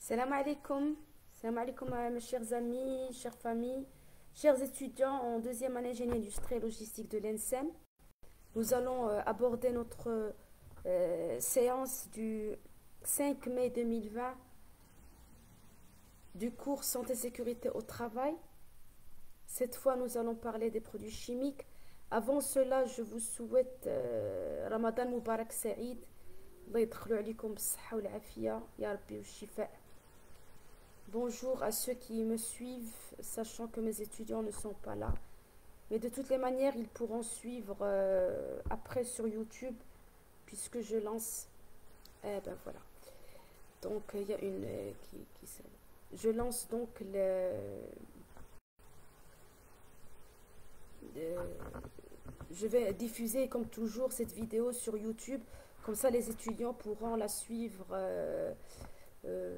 Salam alaikum mes chers amis, chères familles, chers étudiants en deuxième année génie industriel et logistique de l'ENSEM. Nous allons aborder notre séance du 5 mai 2020 du cours Santé et Sécurité au travail. Cette fois, nous allons parler des produits chimiques. Avant cela, je vous souhaite Ramadan Mubarak Saïd. الله يدخلوا عليكم بالصحة والعافية يا ربي والشفاء. Bonjour à ceux qui me suivent, sachant que mes étudiants ne sont pas là. Mais de toutes les manières, ils pourront suivre après sur YouTube, puisque je lance... Eh ben voilà. Donc, il y a une je lance donc je vais diffuser comme toujours cette vidéo sur YouTube. Comme ça, les étudiants pourront la suivre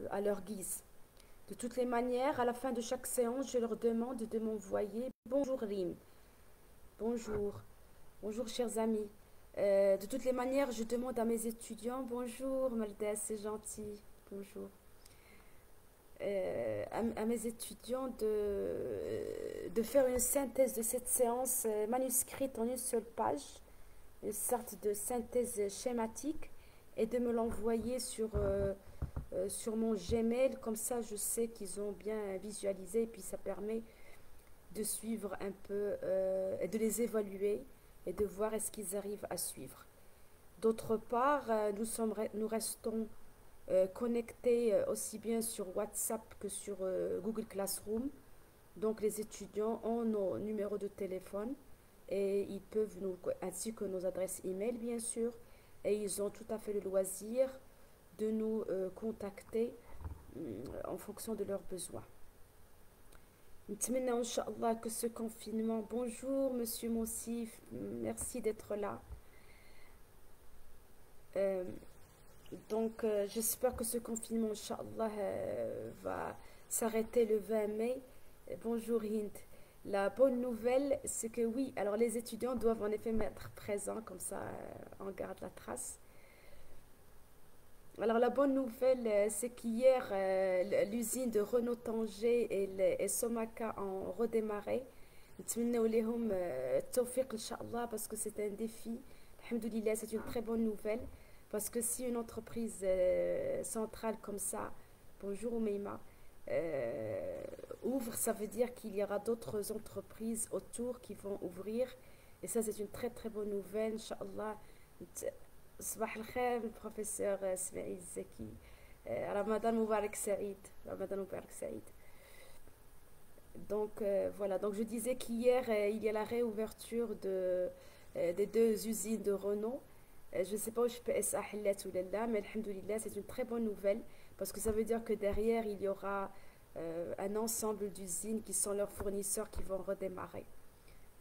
à leur guise. De toutes les manières, à la fin de chaque séance, je leur demande de m'envoyer bonjour Rim. Bonjour. Bonjour chers amis. De toutes les manières, je demande à mes étudiants bonjour Maldes, c'est gentil. Bonjour. À mes étudiants de faire une synthèse de cette séance manuscrite en une seule page, une sorte de synthèse schématique, et de me l'envoyer sur mon Gmail. Comme ça je sais qu'ils ont bien visualisé, et puis ça permet de suivre un peu et de les évaluer et de voir est-ce qu'ils arrivent à suivre. D'autre part, nous restons connectés aussi bien sur WhatsApp que sur Google Classroom. Donc les étudiants ont nos numéros de téléphone et ils peuvent ainsi que nos adresses email bien sûr, et ils ont tout à fait le loisir de nous contacter en fonction de leurs besoins. Maintenant, Inch'Allah, que ce confinement... Bonjour, Monsieur Moussif, merci d'être là. Donc, j'espère que ce confinement, Inch'Allah, va s'arrêter le 20 mai. Bonjour, Hind. La bonne nouvelle, c'est que oui, alors les étudiants doivent en effet être présents, comme ça, on garde la trace. Alors la bonne nouvelle, c'est qu'hier, l'usine de Renault Tanger et Somaka ont redémarré. نتمنوا لهم التوفيق إن شاء الله, parce que c'est un défi. Alhamdoulilah, c'est une très bonne nouvelle, parce que si une entreprise centrale comme ça, bonjour Oumeima, ouvre, ça veut dire qu'il y aura d'autres entreprises autour qui vont ouvrir, et ça c'est une très très bonne nouvelle. Inch'Allah. صباح الخير professeur Smaïl Zeki. Ramadan Mubarak Saïd. Ramadan Mubarak Saïd. Donc voilà, donc je disais qu'hier il y a la réouverture des deux usines de Renault. Je ne sais pas où je peux essayer ou là, mais alhamdoulilah, c'est une très bonne nouvelle, parce que ça veut dire que derrière il y aura un ensemble d'usines qui sont leurs fournisseurs qui vont redémarrer.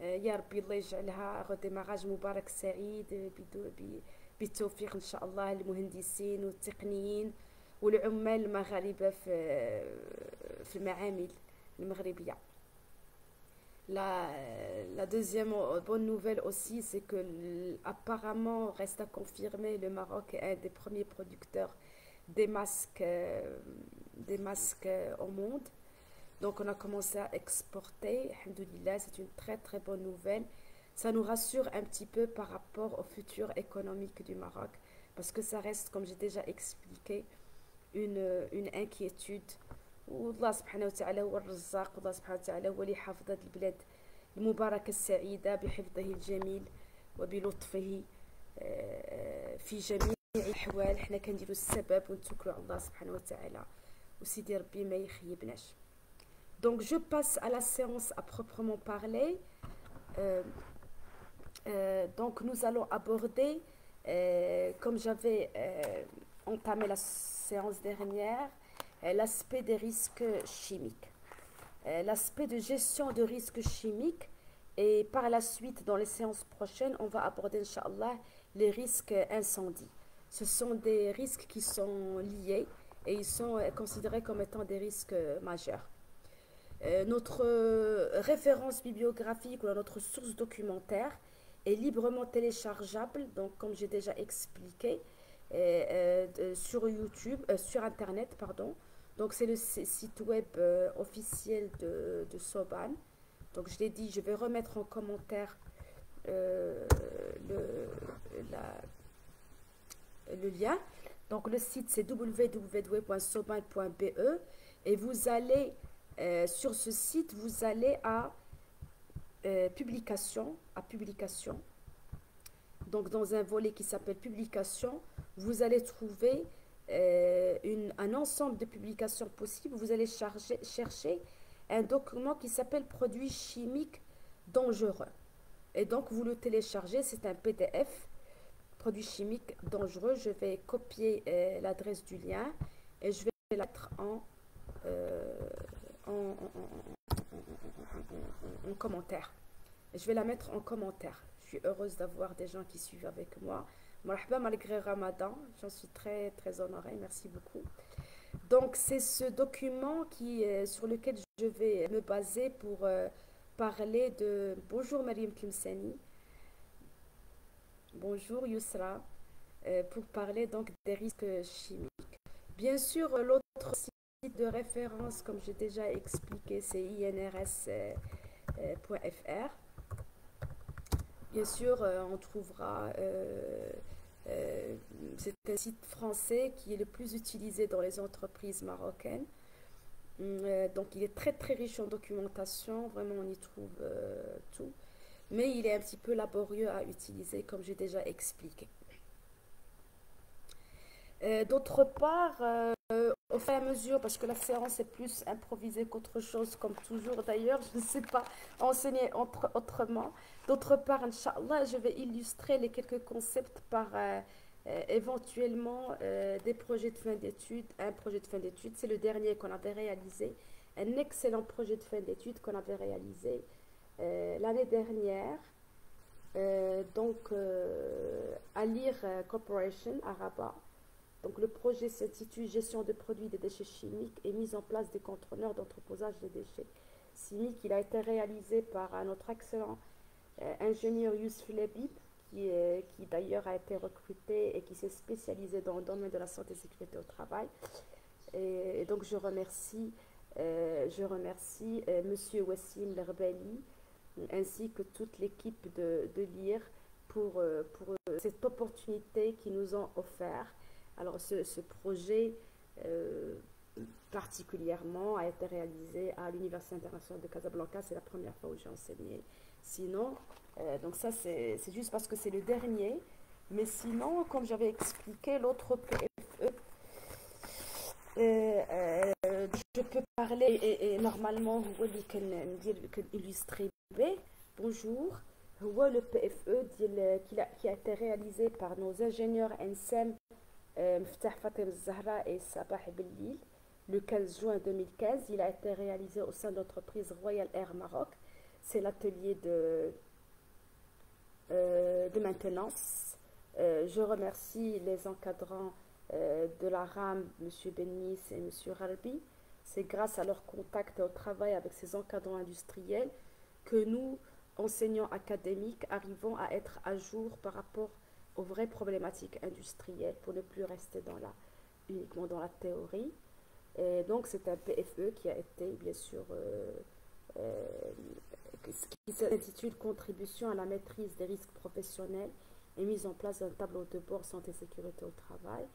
يا ربي الله يجعلها redémarrage مبارك سعيد بالتوفيق إن شاء الله للمهندسين والتقنيين والعمال المغاربة في المعامل المغربية. La deuxième bonne nouvelle aussi, c'est que apparemment, reste à confirmer, le Maroc est un des premiers producteurs des masques au monde. Donc on a commencé à exporter, alhamdoulilah, c'est une très très bonne nouvelle. Ça nous rassure un petit peu par rapport au futur économique du Maroc, parce que ça reste, comme j'ai déjà expliqué, une inquiétude. والله سبحانه وتعالى هو الرزاق, والله سبحانه وتعالى هو اللي حافظ هذه البلاد المباركة السعيدة بحفظه الجميل وبلطفه في جميع الأحوال. احنا كنديروا السبب ونتوكلوا على الله سبحانه وتعالى, وسيدي ربي ما يخيبناش. Donc je passe à la séance à proprement parler. Donc nous allons aborder, comme j'avais entamé la séance dernière, l'aspect des risques chimiques, l'aspect de gestion de risques chimiques, et par la suite dans les séances prochaines on va aborder Inch'Allah les risques incendies. Ce sont des risques qui sont liés et ils sont considérés comme étant des risques majeurs. Notre référence bibliographique ou notre source documentaire est librement téléchargeable, donc comme j'ai déjà expliqué, sur YouTube, sur Internet, pardon. Donc c'est le site web officiel de Soban. Donc je l'ai dit, je vais remettre en commentaire euh, le, le lien. Donc le site c'est www.soban.be et vous allez sur ce site, vous allez à publication, Donc dans un volet qui s'appelle publication, vous allez trouver un ensemble de publications possibles. Vous allez chercher un document qui s'appelle produits chimiques dangereux. Et donc vous le téléchargez, c'est un PDF, produits chimiques dangereux. Je vais copier l'adresse du lien et je vais la mettre en, en commentaire. Je vais la mettre en commentaire. Je suis heureuse d'avoir des gens qui suivent avec moi. Marhaba, malgré Ramadan, j'en suis très très honorée, merci beaucoup. Donc c'est ce document sur lequel je vais me baser pour parler de... Bonjour Mariam Kimsani, bonjour Yousra, pour parler donc des risques chimiques. Bien sûr, l'autre site de référence, comme j'ai déjà expliqué, c'est inrs.fr. Bien sûr, on trouvera, c'est un site français qui est le plus utilisé dans les entreprises marocaines. Donc il est très très riche en documentation, vraiment on y trouve tout. Mais il est un petit peu laborieux à utiliser, comme j'ai déjà expliqué. D'autre part, au fur et à mesure, parce que la séance est plus improvisée qu'autre chose, comme toujours d'ailleurs, je ne sais pas enseigner autrement. D'autre part, Inch'Allah, je vais illustrer les quelques concepts par éventuellement des projets de fin d'études. Un projet de fin d'études, c'est le dernier qu'on avait réalisé. Un excellent projet de fin d'études qu'on avait réalisé l'année dernière. Alir Corporation à Rabat. Donc le projet s'intitule Gestion de produits des déchets chimiques et mise en place des conteneurs d'entreposage des déchets chimiques. Il a été réalisé par notre excellent ingénieur Youssef Lebib, qui d'ailleurs a été recruté et qui s'est spécialisé dans le domaine de la santé et sécurité au travail. Et donc je remercie Monsieur Wassim Lerbeli ainsi que toute l'équipe de LIR pour cette opportunité qu'ils nous ont offert. Alors ce projet particulièrement a été réalisé à l'Université internationale de Casablanca, c'est la première fois où j'ai enseigné. Sinon, donc ça c'est juste parce que c'est le dernier, mais sinon, comme j'avais expliqué, l'autre PFE, je peux parler et normalement, vous voyez illustré. Bonjour. Le PFE qui a été réalisé par nos ingénieurs NSEM Mftah Fatem Zahra et Sabah Bellil le 15 juin 2015. Il a été réalisé au sein de l'entreprise Royal Air Maroc. C'est l'atelier de maintenance. Je remercie les encadrants de la RAM, M. Bennis et M. Ralbi. C'est grâce à leur contact et au travail avec ces encadrants industriels que nous, enseignants académiques, arrivons à être à jour par rapport aux vraies problématiques industrielles pour ne plus rester uniquement dans la théorie. Et donc c'est un PFE qui a été bien sûr qui s'intitule Contribution à la maîtrise des risques professionnels et mise en place d'un tableau de bord santé et sécurité au travail.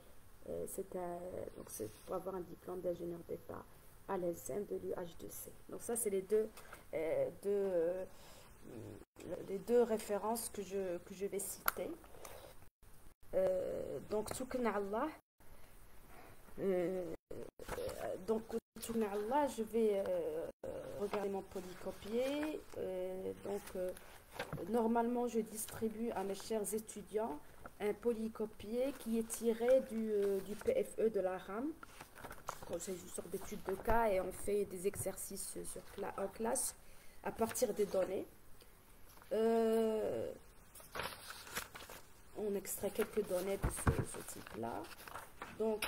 Donc c'est pour avoir un diplôme d'ingénieur d'État à l'ENSEM de l'UH2C. Donc ça c'est les deux références que je vais citer. Donc Soukna Allah. Donc Soukna Allah, je vais regarder mon polycopier. Normalement je distribue à mes chers étudiants un polycopier qui est tiré du PFE de la RAM. C'est une sorte d'étude de cas et on fait des exercices en classe à partir des données. On extrait quelques données de ce type-là. Donc,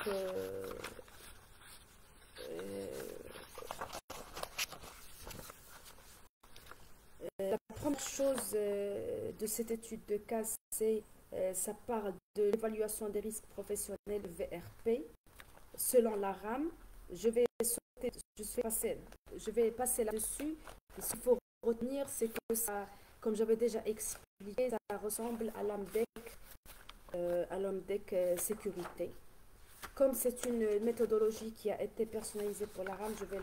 la première chose de cette étude de cas, c'est ça parle de l'évaluation des risques professionnels VRP selon la RAM. Je vais je vais passer là-dessus. Ce qu'il faut retenir, c'est que ça, comme j'avais déjà expliqué, ça ressemble à l'AMDEC sécurité. Comme c'est une méthodologie qui a été personnalisée pour la RAM, je vais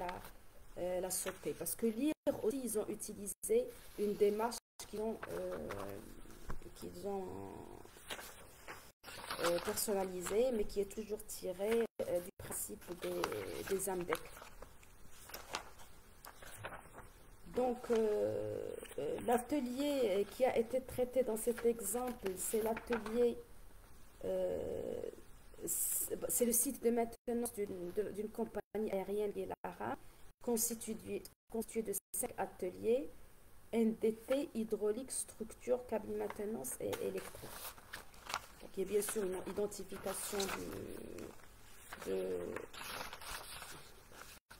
la sauter. Parce que lire aussi, ils ont utilisé une démarche qu'ils ont personnalisée, mais qui est toujours tirée du principe des AMDEC. Donc, l'atelier qui a été traité dans cet exemple, c'est l'atelier, c'est le site de maintenance d'une compagnie aérienne qui est la RAM, constitué de 5 ateliers, NDT, hydraulique, structure, câble maintenance et électrique. Donc, il y a bien sûr une identification de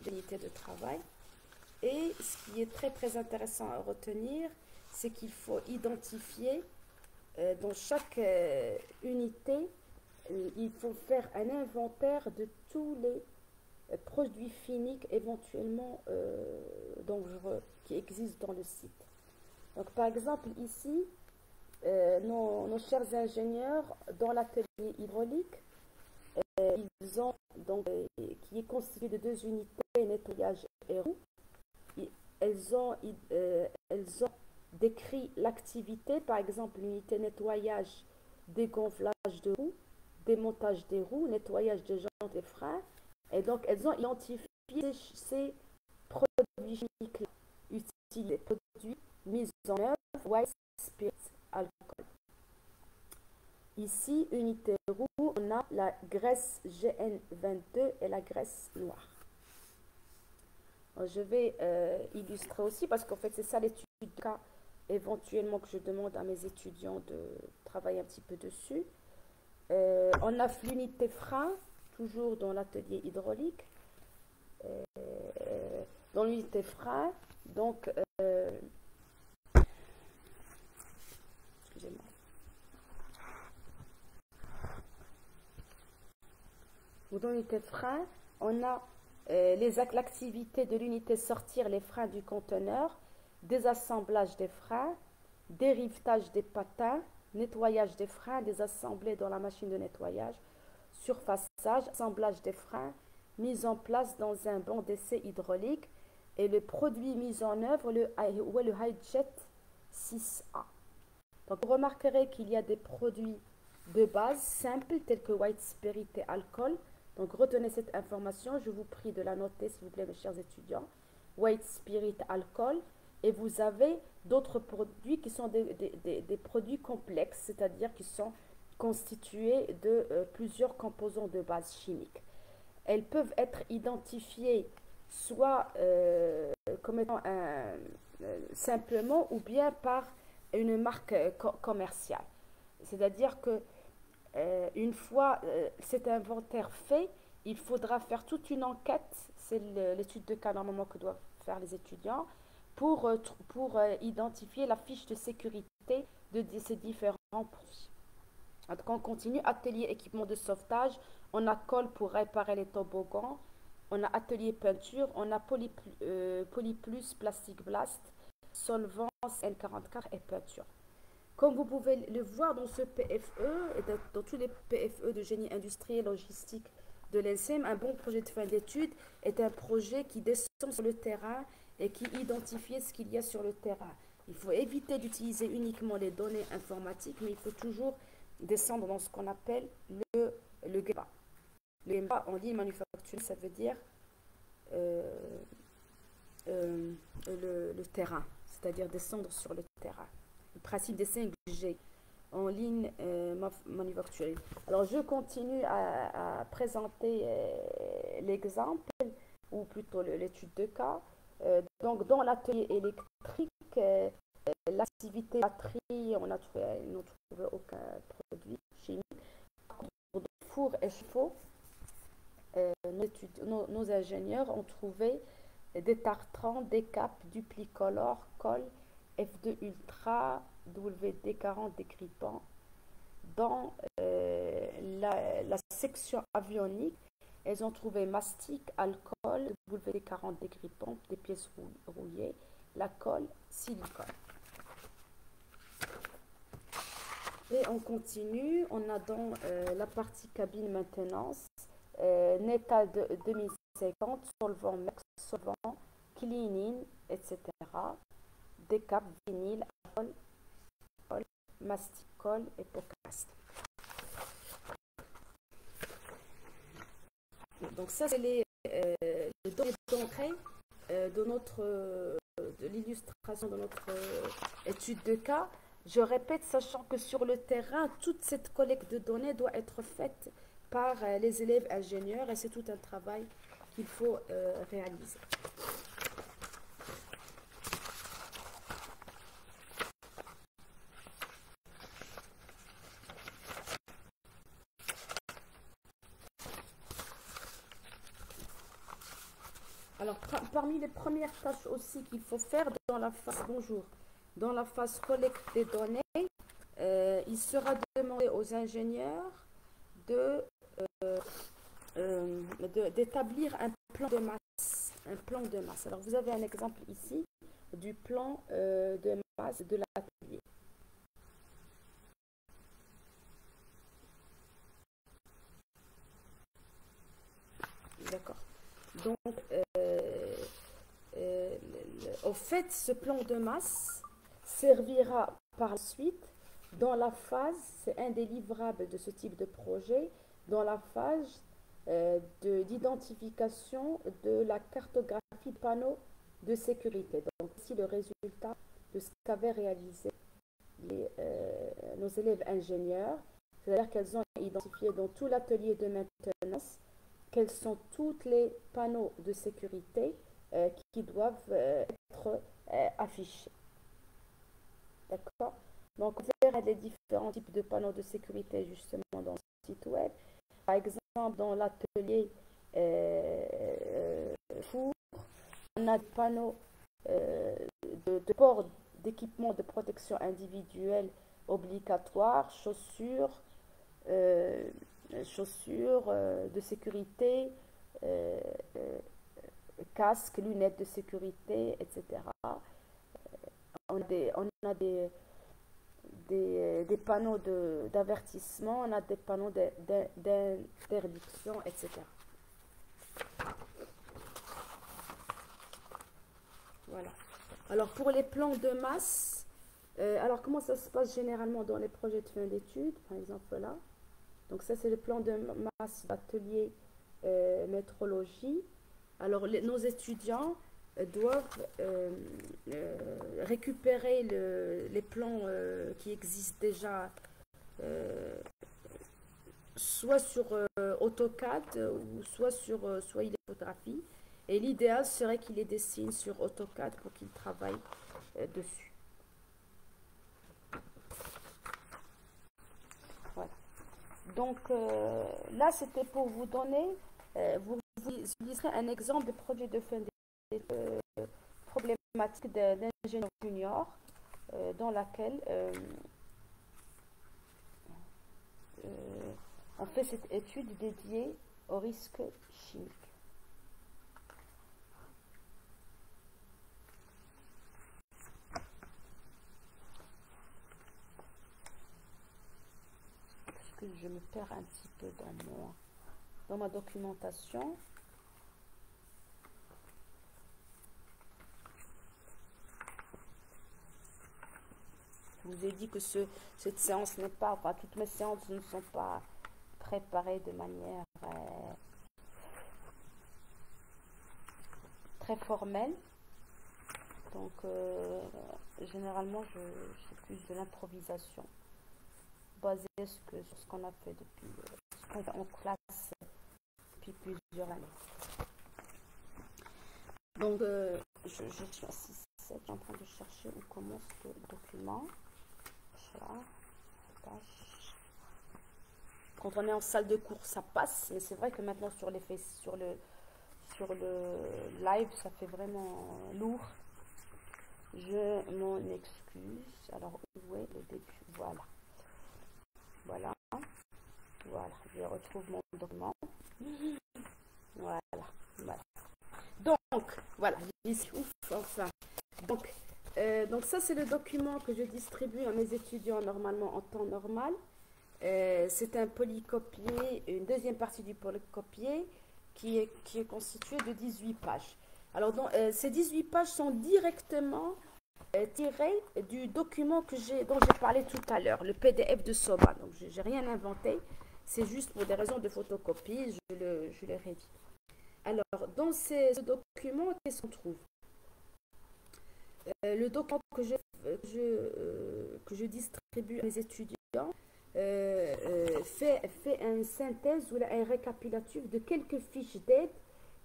l'unité de travail. Et ce qui est très intéressant à retenir, c'est qu'il faut identifier dans chaque unité, il faut faire un inventaire de tous les produits finis éventuellement dangereux qui existent dans le site. Donc par exemple ici, nos chers ingénieurs dans l'atelier hydraulique, ils ont donc qui est constitué de 2 unités nettoyage et roue. Elles ont décrit l'activité, par exemple l'unité nettoyage, dégonflage de roues, démontage des roues, nettoyage des jantes et freins. Et donc elles ont identifié ces produits chimiques utilisés, produits mis en œuvre, white spirit, alcool. Ici, unité roue, on a la graisse GN22 et la graisse noire. Je vais illustrer aussi parce qu'en fait c'est ça l'étude de cas éventuellement que je demande à mes étudiants de travailler un petit peu dessus. On a l'unité frein, toujours dans l'atelier hydraulique. Dans l'unité frein, donc excusez-moi. Dans l'unité frein, on a l'activité de l'unité sortir les freins du conteneur, désassemblage des freins, dérivetage des patins, nettoyage des freins, désassembler dans la machine de nettoyage, surfaçage, assemblage des freins, mise en place dans un banc d'essai hydraulique et le produit mis en œuvre, le HyJet 6A. Donc vous remarquerez qu'il y a des produits de base simples tels que white spirit et alcool. Donc retenez cette information, je vous prie de la noter s'il vous plaît mes chers étudiants. White spirit, alcool, et vous avez d'autres produits qui sont des produits complexes, c'est-à-dire qui sont constitués de plusieurs composants de base chimique. Elles peuvent être identifiées soit comme étant simplement ou bien par une marque commerciale. C'est-à-dire que une fois cet inventaire fait, il faudra faire toute une enquête, c'est l'étude de cas normalement que doivent faire les étudiants, pour identifier la fiche de sécurité de ces différents produits. Donc on continue, atelier équipement de sauvetage, on a colle pour réparer les toboggans, on a atelier peinture, on a Polyplus, Plastic Blast, solvance N44 et peinture. Comme vous pouvez le voir dans ce PFE et dans tous les PFE de génie industriel logistique de l'ENSEM, un bon projet de fin d'études est un projet qui descend sur le terrain et qui identifie ce qu'il y a sur le terrain. Il faut éviter d'utiliser uniquement les données informatiques, mais il faut toujours descendre dans ce qu'on appelle le GEMA. Le GEMA en ligne manufacturier, ça veut dire le terrain, c'est-à-dire descendre sur le terrain. Le principe des 5G en ligne manufacturier. Alors je continue à présenter l'exemple ou plutôt l'étude de cas. Donc dans l'atelier électrique, l'activité batterie, on n'a trouvé aucun produit chimique. Pour le four et chauffe-eau, nos ingénieurs ont trouvé des tartrans, des capes, duplicolores, colle, F2 Ultra, WD40 décripant. Dans la section avionique, Elles ont trouvé mastic, alcool, WD 40 degrés pompe, des pièces rouillées, la colle, silicone. Et on continue, on a dans la partie cabine maintenance, Neta 2050, solvant, solvant, cleaning, etc. Décap, vinyle, alcool, mastic, colle et podcast. Donc ça, c'est les données d'entrée de l'illustration de notre étude de cas. Je répète, sachant que sur le terrain, toute cette collecte de données doit être faite par les élèves ingénieurs et c'est tout un travail qu'il faut réaliser. Alors, parmi les premières tâches aussi qu'il faut faire dans la phase, dans la phase collecte des données, il sera demandé aux ingénieurs d'établir un plan de masse. Un plan de masse. Alors, vous avez un exemple ici du plan de masse de l'atelier. D'accord. Donc, au fait, ce plan de masse servira par la suite dans la phase, c'est un des livrables de ce type de projet, dans la phase d'identification de la cartographie de panneaux de sécurité. Donc, ici le résultat de ce qu'avaient réalisé nos élèves ingénieurs, c'est-à-dire qu'elles ont identifié dans tout l'atelier de maintenance quels sont tous les panneaux de sécurité qui doivent être affichés. D'accord? Donc, on verra les différents types de panneaux de sécurité justement dans le site web. Par exemple, dans l'atelier four, on a des panneaux de port d'équipement de protection individuelle obligatoire, chaussures, de sécurité, casques, lunettes de sécurité, etc. On a des panneaux d'avertissement, on a des panneaux d'interdiction, etc. Voilà. Alors pour les plans de masse, alors comment ça se passe généralement dans les projets de fin d'études, par exemple là. Donc ça c'est le plan de masse d'atelier métrologie. Alors nos étudiants doivent récupérer les plans qui existent déjà soit sur AutoCAD ou soit sur photographie. Et l'idéal serait qu'ils les dessinent sur AutoCAD pour qu'ils travaillent dessus. Voilà. Donc là, c'était pour vous donner, vous utiliserez un exemple de projet de fin d'études problématique d'ingénieur junior dans laquelle on fait cette étude dédiée aux risques chimiques. Parce que je me perds un petit peu dans ma documentation. Je vous ai dit que cette séance n'est pas, enfin toutes mes séances ne sont pas préparées de manière très formelle. Donc généralement je fais plus de l'improvisation basée sur ce qu'on a fait depuis ce qu'on fait en classe depuis plusieurs années. Donc je suis en train de chercher où commence le document. Quand on est en salle de cours, ça passe, mais c'est vrai que maintenant sur le live, ça fait vraiment lourd. Je m'en excuse. Alors, où est le début? Voilà. Voilà. Voilà. Je retrouve mon document. Voilà, ici, ouf, enfin. Donc ça, c'est le document que je distribue à mes étudiants normalement en temps normal. C'est un polycopié, une deuxième partie du polycopié qui est constitué de 18 pages. Alors, ces 18 pages sont directement tirées du document dont j'ai parlé tout à l'heure, le PDF de Soba. Donc, je n'ai rien inventé, c'est juste pour des raisons de photocopie, je le rédige. Alors, dans ce document, qu'est-ce qu'on trouve? Le document que je distribue à mes étudiants fait une synthèse ou un récapitulatif de quelques fiches d'aide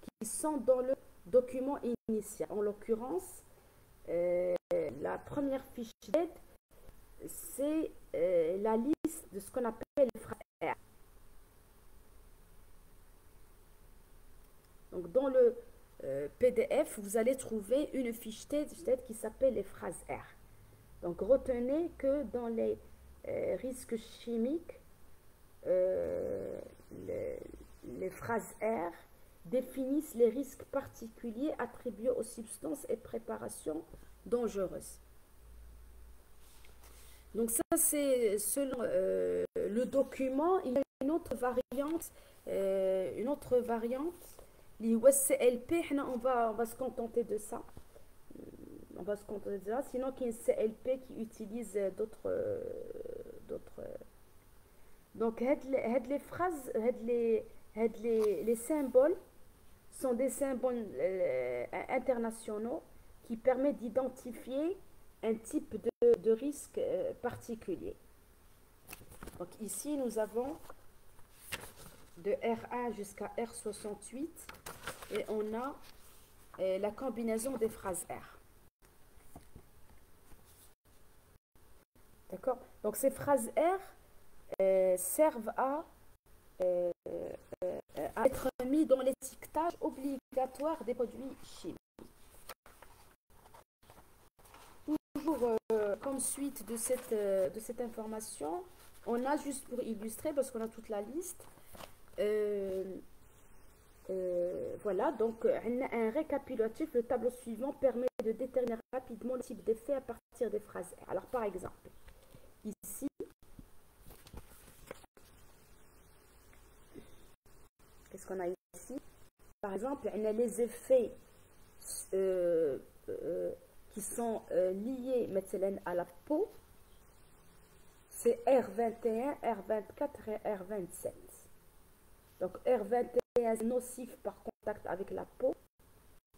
qui sont dans le document initial. En l'occurrence, la première fiche d'aide, c'est la liste de ce qu'on appelle les phrases R. Donc, dans le PDF, vous allez trouver une fiche d'aide qui s'appelle les phrases R. Donc, retenez que dans les risques chimiques, les phrases R définissent les risques particuliers attribués aux substances et préparations dangereuses. Donc ça, c'est selon le document. Il y a une autre variante, les CLP, on va se contenter de ça. On va se contenter de ça. Sinon, il y a une CLP qui utilise d'autres. Donc, les phrases, les symboles sont des symboles internationaux qui permettent d'identifier un type de risque particulier. Donc ici, nous avons de R1 jusqu'à R68 et on a la combinaison des phrases R. D'accord? Donc ces phrases R servent à être mis dans l'étiquetage obligatoire des produits chimiques. Toujours comme suite de cette information, on a juste pour illustrer, parce qu'on a toute la liste, voilà, donc un récapitulatif, le tableau suivant permet de déterminer rapidement le type d'effet à partir des phrases R. Alors par exemple, ici, qu'est-ce qu'on a ici? Par exemple, on a les effets qui sont liés maintenant à la peau, c'est R21, R24 et R27. Donc R21 est nocif par contact avec la peau,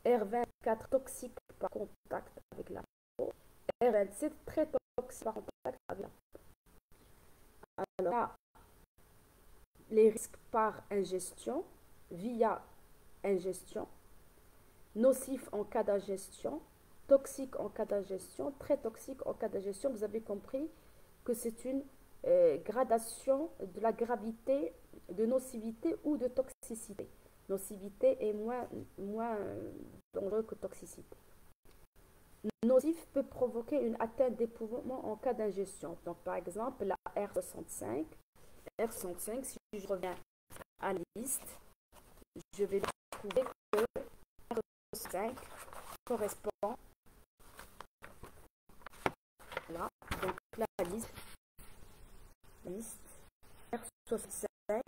R24 toxique par contact avec la peau, R27 très toxique par contact avec la peau. Alors là, les risques par ingestion, via ingestion, nocif en cas d'ingestion, toxique en cas d'ingestion, très toxique en cas d'ingestion. Vous avez compris que c'est une gradation de la gravité de nocivité ou de toxicité. Nocivité est moins dangereux que toxicité. Nocif peut provoquer une atteinte des poumons en cas d'ingestion. Donc par exemple la R65, si je reviens à la liste, je vais trouver que R65 correspond là, donc la liste R65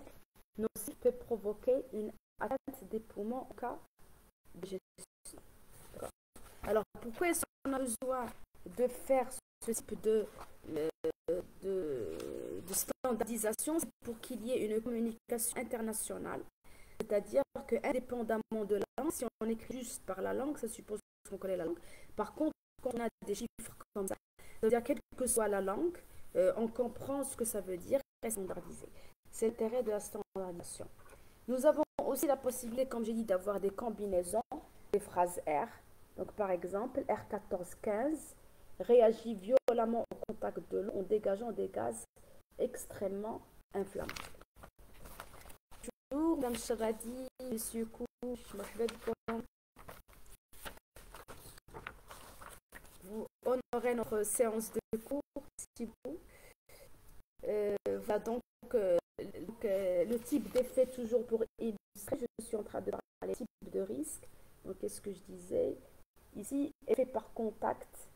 nocif peut provoquer une atteinte des poumons en cas de gestion. Alors pourquoi est-ce qu'on a besoin de faire ce type de standardisation? C'est pour qu'il y ait une communication internationale. C'est-à-dire que indépendamment de la langue, si on écrit juste par la langue, ça suppose qu'on connaît la langue. Par contre, quand on a des chiffres comme ça, c'est-à-dire quelle que soit la langue, on comprend ce que ça veut dire et standardiser. C'est l'intérêt de la standardisation. Nous avons aussi la possibilité, comme j'ai dit, d'avoir des combinaisons des phrases R. Donc par exemple, R1415 réagit violemment au contact de l'eau en dégageant des gaz extrêmement inflammables. Bonjour, Mme Chavadi, Monsieur Kouch, vous honorez notre séance de cours, si vous. Voilà donc, le type d'effet, toujours pour illustrer, je suis en train de parler du type de risque. Donc, ce que je disais. Ici, effet par contact,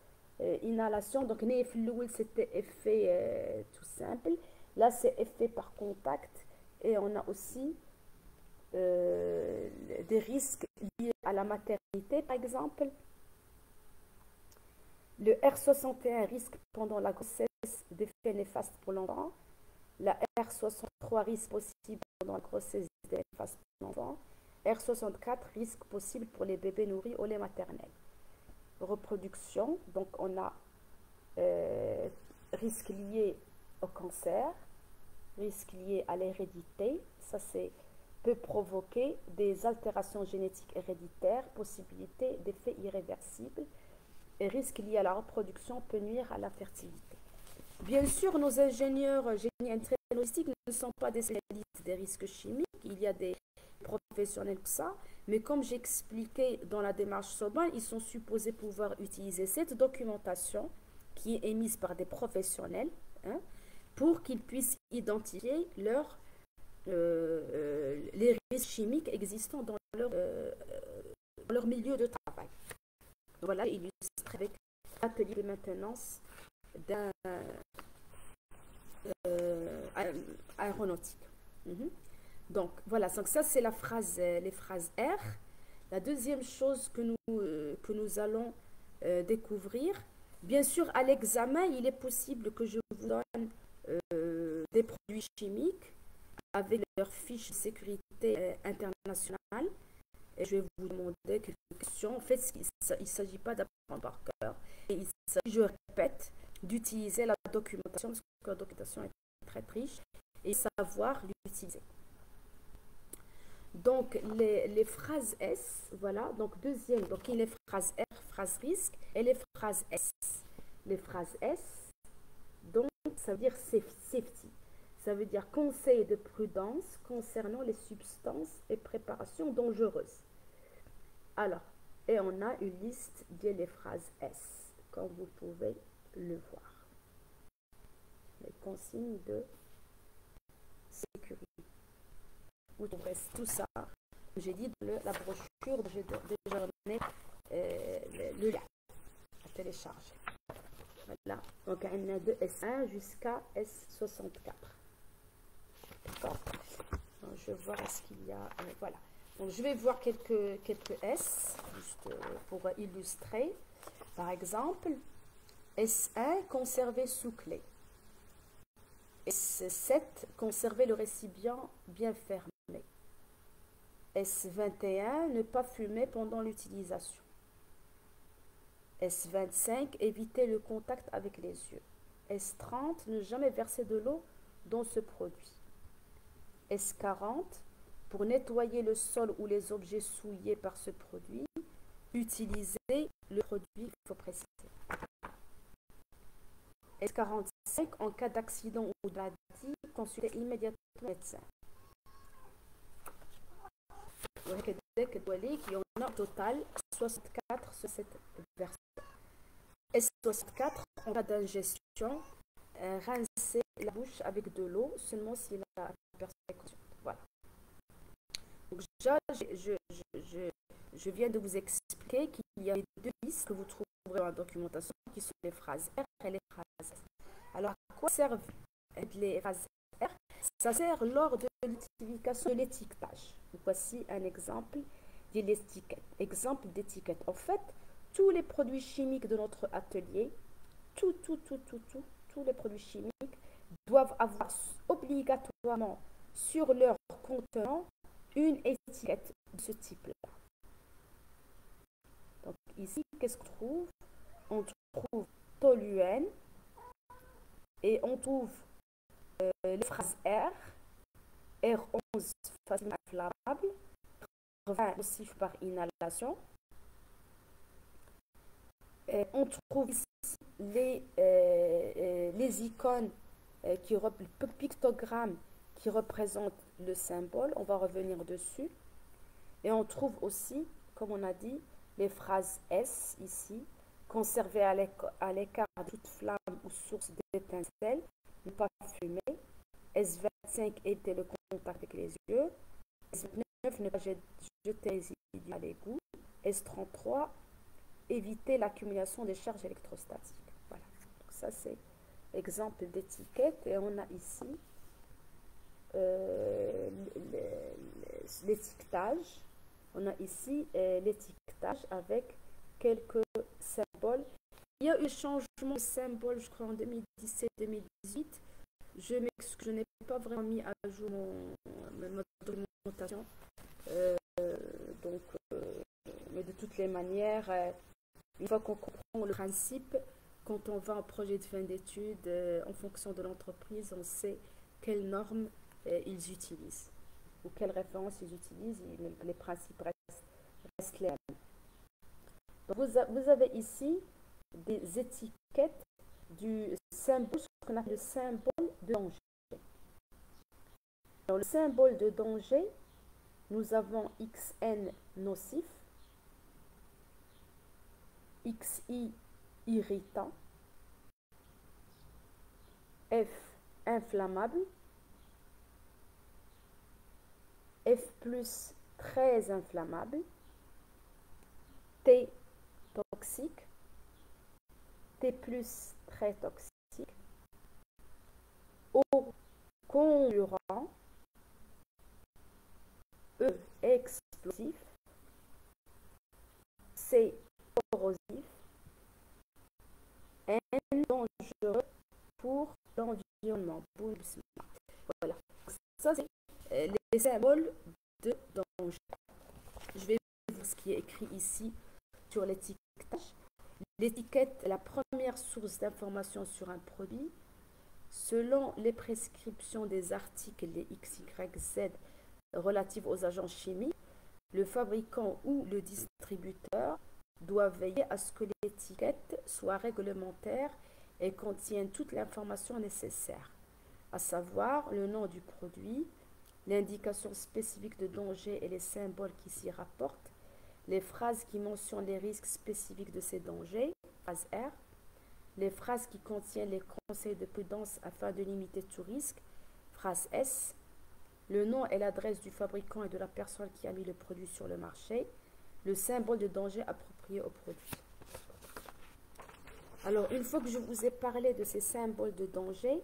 inhalation. Donc, c'était effet tout simple. Là, c'est effet par contact. Et on a aussi des risques liés à la maternité, par exemple. Le R61 risque pendant la grossesse d'effets néfastes pour l'enfant. La R63 risque possible pendant la grossesse d'effets néfastes pour l'enfant. R64 risque possible pour les bébés nourris au lait maternel. Reproduction, donc on a risque lié au cancer, risque lié à l'hérédité, ça c'est peut provoquer des altérations génétiques héréditaires, possibilité d'effets irréversibles, et risque lié à la reproduction peut nuire à la fertilité. Bien sûr, nos ingénieurs génie industriel ne sont pas des spécialistes des risques chimiques, il y a des professionnels pour ça, mais comme j'expliquais dans la démarche Soban, ils sont supposés pouvoir utiliser cette documentation qui est émise par des professionnels pour qu'ils puissent identifier les risques chimiques existants dans leur milieu de travail. Donc voilà, illustré avec l'atelier de maintenance d'un aéronautique. Donc voilà, donc ça c'est les phrases R. La deuxième chose que nous allons découvrir, bien sûr à l'examen, il est possible que je vous donne des produits chimiques avec leur fiche de sécurité internationale. Et je vais vous demander quelques questions. En fait, il ne s'agit pas d'apprendre par cœur. Et il s'agit, je répète, d'utiliser la documentation, parce que la documentation est très riche, et savoir l'utiliser. Donc, les phrases S, voilà. Donc, deuxième, donc il y a les phrases R, phrases risque, et les phrases S. Les phrases S, donc, ça veut dire safety. Ça veut dire conseil de prudence concernant les substances et préparations dangereuses. Alors, et on a une liste des phrases S, comme vous pouvez le voir. Les consignes de sécurité. Vous trouverez tout ça, comme j'ai dit, dans la brochure, j'ai déjà donné le lien à télécharger. Voilà, donc on a de S1 jusqu'à S64. D'accord. Je vais voir ce qu'il y a. Voilà. Donc, je vais voir quelques S, juste pour illustrer. Par exemple, S1, conserver sous clé. S7, conserver le récipient bien fermé. S21, ne pas fumer pendant l'utilisation. S25, éviter le contact avec les yeux. S30, ne jamais verser de l'eau dans ce produit. S40, pour nettoyer le sol ou les objets souillés par ce produit, utilisez le produit, il faut préciser. S45, en cas d'accident ou de maladie, consultez immédiatement le médecin. Il y en a au total 64 sur cette version. S64, en cas d'ingestion, rincez la bouche avec de l'eau, seulement si la personne est consciente. Voilà. Donc déjà, je viens de vous expliquer qu'il y a deux listes que vous trouverez dans la documentation qui sont les phrases R et les phrases S. Alors, à quoi servent les phrases R? Ça sert lors de l'utilisation de l'étiquetage. Voici un exemple de l'étiquette. Exemple d'étiquette. En fait, tous les produits chimiques de notre atelier, tous les produits chimiques doivent avoir obligatoirement sur leur contenant une étiquette de ce type-là. Donc ici, qu'est-ce qu'on trouve? On trouve toluène et on trouve les phrases R, R11 facilement inflammable, R20 nocif par inhalation. Et on trouve ici les icônes, le pictogramme qui représente le symbole. On va revenir dessus. Et on trouve aussi, comme on a dit, les phrases S ici, conserver à l'écart de toute flamme ou source d'étincelle, ne pas fumer. S25, éviter le contact avec les yeux. S29, ne pas jeter les résidus à l'égout. S33, éviter l'accumulation des charges électrostatiques. Voilà. Donc ça, c'est exemple d'étiquette. Et on a ici l'étiquetage. On a ici l'étiquetage avec quelques symboles. Il y a eu un changement de symbole, je crois, en 2017-2018. Je m'excuse, je n'ai pas vraiment mis à jour ma documentation. Donc, mais de toutes les manières, une fois qu'on comprend le principe, quand on va en projet de fin d'études, en fonction de l'entreprise, on sait quelles normes ils utilisent ou quelles références ils utilisent. Les principes restent les mêmes. Donc vous avez ici des étiquettes du symbole, ce qu'on appelle le symbole de danger. Dans le symbole de danger, nous avons XN nocif, XI irritant, F inflammable, F plus très inflammable, T toxique, T plus très toxique, O conjurant, E explosif, C corrosif, N dangereux pour l'environnement. Voilà. Ça, c'est les symboles de danger. Je vais vous dire ce qui est écrit ici sur l'étiquetage. L'étiquette est la première source d'information sur un produit. Selon les prescriptions des articles, les X, Y, Z relatifs aux agents chimiques, le fabricant ou le distributeur doit veiller à ce que l'étiquette soit réglementaire et contienne toute l'information nécessaire, à savoir le nom du produit, l'indication spécifique de danger et les symboles qui s'y rapportent, les phrases qui mentionnent les risques spécifiques de ces dangers, phrase R, les phrases qui contiennent les conseils de prudence afin de limiter tout risque, phrase S, le nom et l'adresse du fabricant et de la personne qui a mis le produit sur le marché, le symbole de danger approprié au produit. Alors, une fois que je vous ai parlé de ces symboles de danger,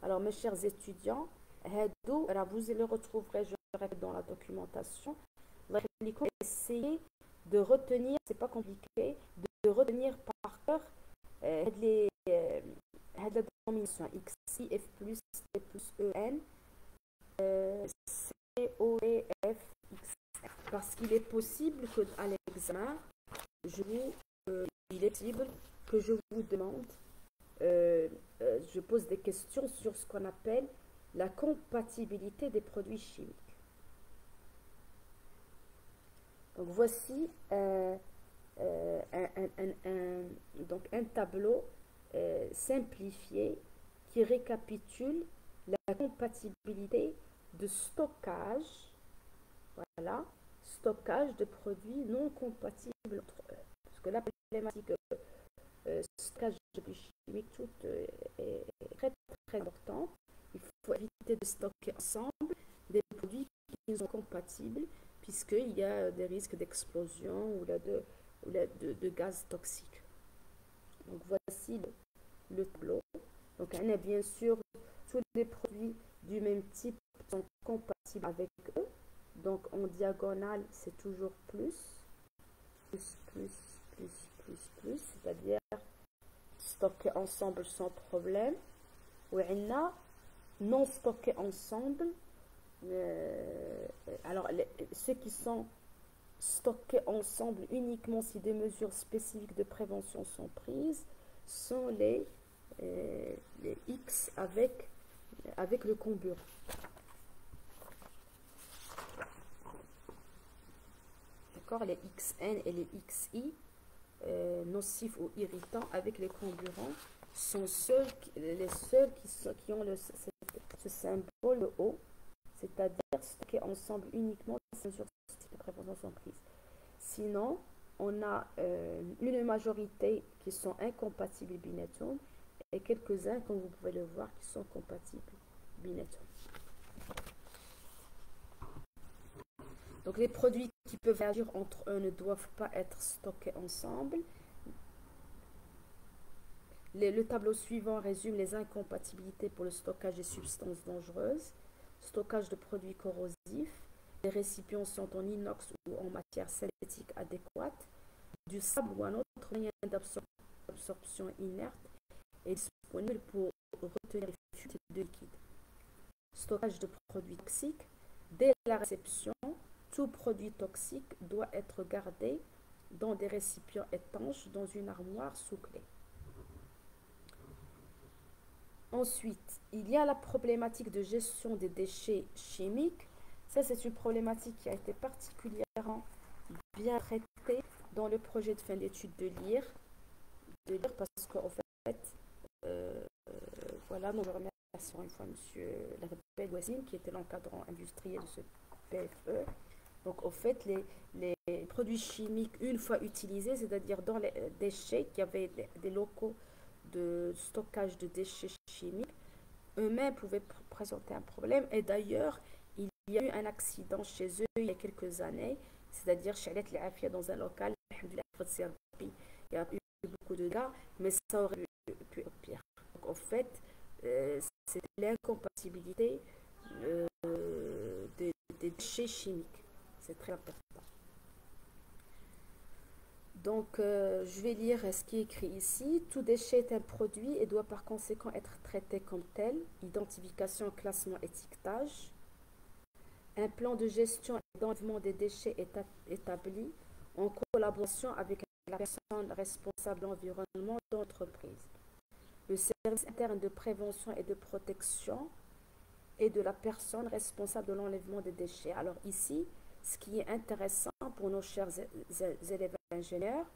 alors mes chers étudiants, vous le retrouverez, je répète, dans la documentation. Essayez de retenir, c'est pas compliqué, de retenir par cœur les dénominations XI, F+, T plus, EN, C, O, E, F, X. Parce qu'il est possible qu'à l'examen, il est possible que je vous demande, je pose des questions sur ce qu'on appelle la compatibilité des produits chimiques. Donc voici donc un tableau simplifié qui récapitule la compatibilité de stockage, voilà, stockage de produits non compatibles entre eux. Parce que la problématique stockage de produits chimiques est très très importante. Il faut éviter de stocker ensemble des produits qui sont compatibles, puisqu'il y a des risques d'explosion ou de gaz toxiques. Donc voici le tableau. Donc on a bien sûr tous les produits du même type sont compatibles avec eux. Donc en diagonale, c'est toujours plus, c'est-à-dire stocker ensemble sans problème. Ou on a non stockés ensemble. Alors ceux qui sont stockés ensemble uniquement si des mesures spécifiques de prévention sont prises sont les X avec le comburant. D'accord, les XN et les XI nocifs ou irritants avec les comburants sont les seuls qui ont ce symbole O, c'est-à-dire stockés ensemble uniquement si mesures de prévention sont prises. Sinon, on a une majorité qui sont incompatibles binatomes et quelques-uns, comme vous pouvez le voir, qui sont compatibles binatomes. Donc les produits qui peuvent réagir entre eux ne doivent pas être stockés ensemble. Le tableau suivant résume les incompatibilités pour le stockage des substances dangereuses, stockage de produits corrosifs, les récipients sont en inox ou en matière synthétique adéquate, du sable ou un autre moyen d'absorption inerte est disponible pour retenir les flux de liquide. Stockage de produits toxiques. Dès la réception, tout produit toxique doit être gardé dans des récipients étanches dans une armoire sous clé. Ensuite, il y a la problématique de gestion des déchets chimiques. Ça, c'est une problématique qui a été particulièrement bien traitée dans le projet de fin d'études de lire parce qu'en fait, voilà, nous remercions une fois M. Lerbe-Guessine, qui était l'encadrant industriel de ce PFE. Donc, au fait, les produits chimiques, une fois utilisés, c'est-à-dire dans les déchets, qui avaient des locaux de stockage de déchets chimiques, eux-mêmes pouvaient présenter un problème. Et d'ailleurs, il y a eu un accident chez eux il y a quelques années, c'est-à-dire chez Alet L'Afia dans un local. Il y a eu beaucoup de dégâts, mais ça aurait pu être pire. Donc, en fait, c'est l'incompatibilité des déchets chimiques. C'est très important. Donc, je vais lire ce qui est écrit ici. Tout déchet est un produit et doit par conséquent être traité comme tel. Identification, classement, étiquetage. Un plan de gestion et d'enlèvement des déchets est établi en collaboration avec la personne responsable de l'environnement de l'entreprise. Le service interne de prévention et de protection et de la personne responsable de l'enlèvement des déchets. Alors ici, ce qui est intéressant pour nos chers élèves ingénieurs,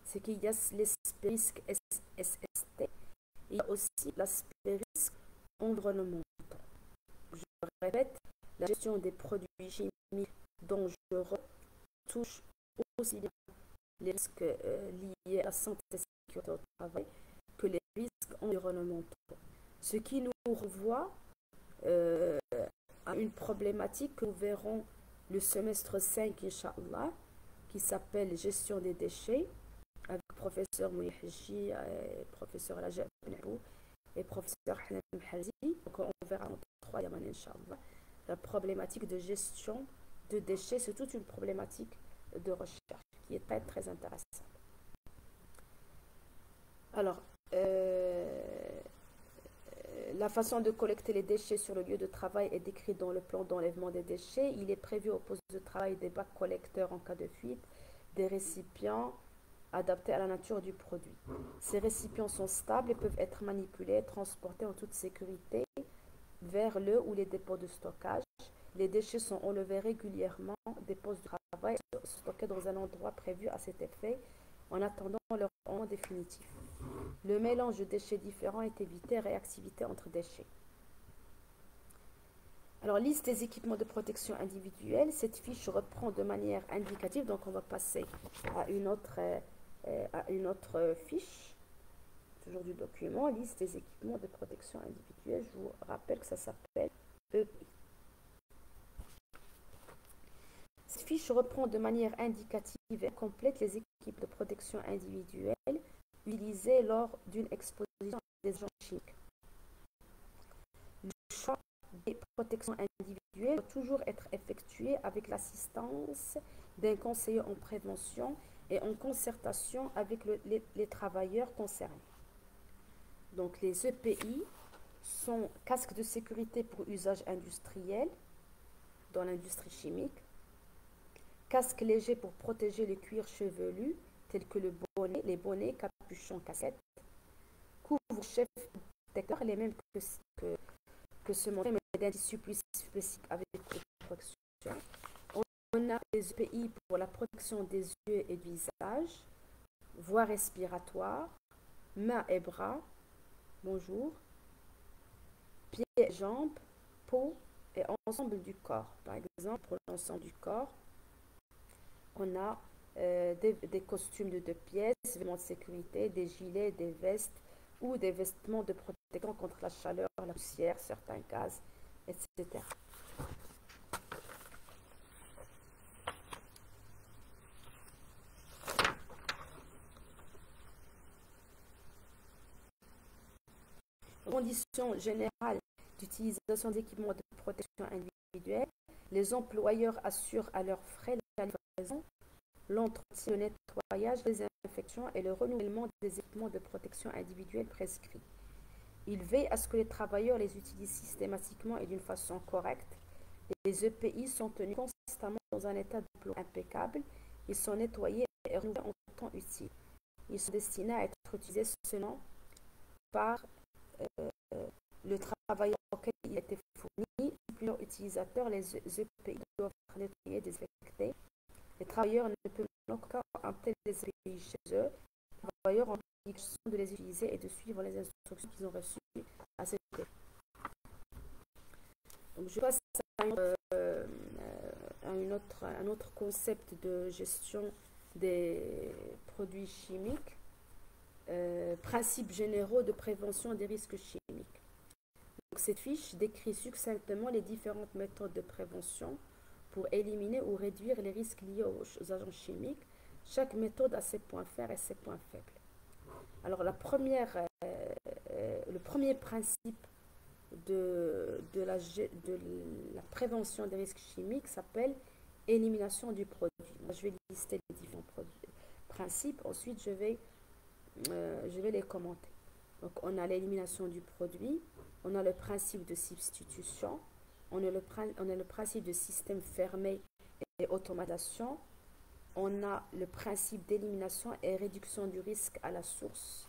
c'est qu'il y a l'aspect risque SST, il y a aussi l'aspect risque environnemental. Je répète, la gestion des produits chimiques dangereux touche aussi bien les risques liés à la santé et à la sécurité au travail que les risques environnementaux. Ce qui nous renvoie à une problématique que nous verrons le semestre 5, Inch'Allah, qui s'appelle gestion des déchets, avec le professeur Mouni Haji, professeur Rajab Benabou et professeur Hanan Mhazi. Donc on verra en troisième année, Inch'Allah, la problématique de gestion de déchets. C'est toute une problématique de recherche qui est très très intéressante. Alors, la façon de collecter les déchets sur le lieu de travail est décrite dans le plan d'enlèvement des déchets. Il est prévu au poste de travail des bacs collecteurs en cas de fuite, des récipients adaptés à la nature du produit. Ces récipients sont stables et peuvent être manipulés et transportés en toute sécurité vers le ou les dépôts de stockage. Les déchets sont enlevés régulièrement des postes de travail et stockés dans un endroit prévu à cet effet en attendant leur rang définitif. Le mélange de déchets différents est évité, réactivité entre déchets. Alors, liste des équipements de protection individuelle. Cette fiche reprend de manière indicative, donc on va passer à une autre fiche, toujours du document, liste des équipements de protection individuelle. Je vous rappelle que ça s'appelle EPI. Cette fiche reprend de manière indicative et complète les équipements de protection individuelle utilisés lors d'une exposition des agents chimiques. Le choix des protections individuelles doit toujours être effectué avec l'assistance d'un conseiller en prévention et en concertation avec les travailleurs concernés. Donc les EPI sont casques de sécurité pour usage industriel dans l'industrie chimique, casques légers pour protéger le cuir chevelu tels que le bonnet, les bonnets, capuchons, casquettes, couvre-chef protecteurs, les mêmes que ce monté, mais d'un tissu plus spécifique avec protection. On a les EPI pour la protection des yeux et du visage, voies respiratoires, mains et bras, bonjour, pieds et jambes, peau et ensemble du corps. Par exemple, pour l'ensemble du corps, on a des costumes de 2 pièces, des vêtements de sécurité, des gilets, des vestes ou des vêtements de protection contre la chaleur, la poussière, certains gaz, etc. conditions générales d'utilisation d'équipements de protection individuelle, les employeurs assurent à leurs frais la livraison, l'entretien, le nettoyage, les infections et le renouvellement des équipements de protection individuelle prescrits. Ils veillent à ce que les travailleurs les utilisent systématiquement et d'une façon correcte. Les EPI sont tenus constamment dans un état de flow impeccable. Ils sont nettoyés et renouvelés en temps utile. Ils sont destinés à être utilisés seulement par le travailleur auquel il a été fourni. Plusieurs utilisateurs, les EPI doivent être nettoyés et désinfectés. Les travailleurs ne peuvent encore implanter des EPI chez eux. Les travailleurs ont l'obligation de les utiliser et de suivre les instructions qu'ils ont reçues à cet effet. Donc, je passe à un autre concept de gestion des produits chimiques, principes généraux de prévention des risques chimiques. Donc, cette fiche décrit succinctement les différentes méthodes de prévention pour éliminer ou réduire les risques liés aux agents chimiques. Chaque méthode a ses points forts et ses points faibles. Alors, le premier principe de la prévention des risques chimiques s'appelle élimination du produit. Moi, je vais lister les différents principes, ensuite je vais les commenter. Donc, on a l'élimination du produit, on a le principe de substitution, on a le principe de système fermé et automatisation, on a le principe d'élimination et réduction du risque à la source,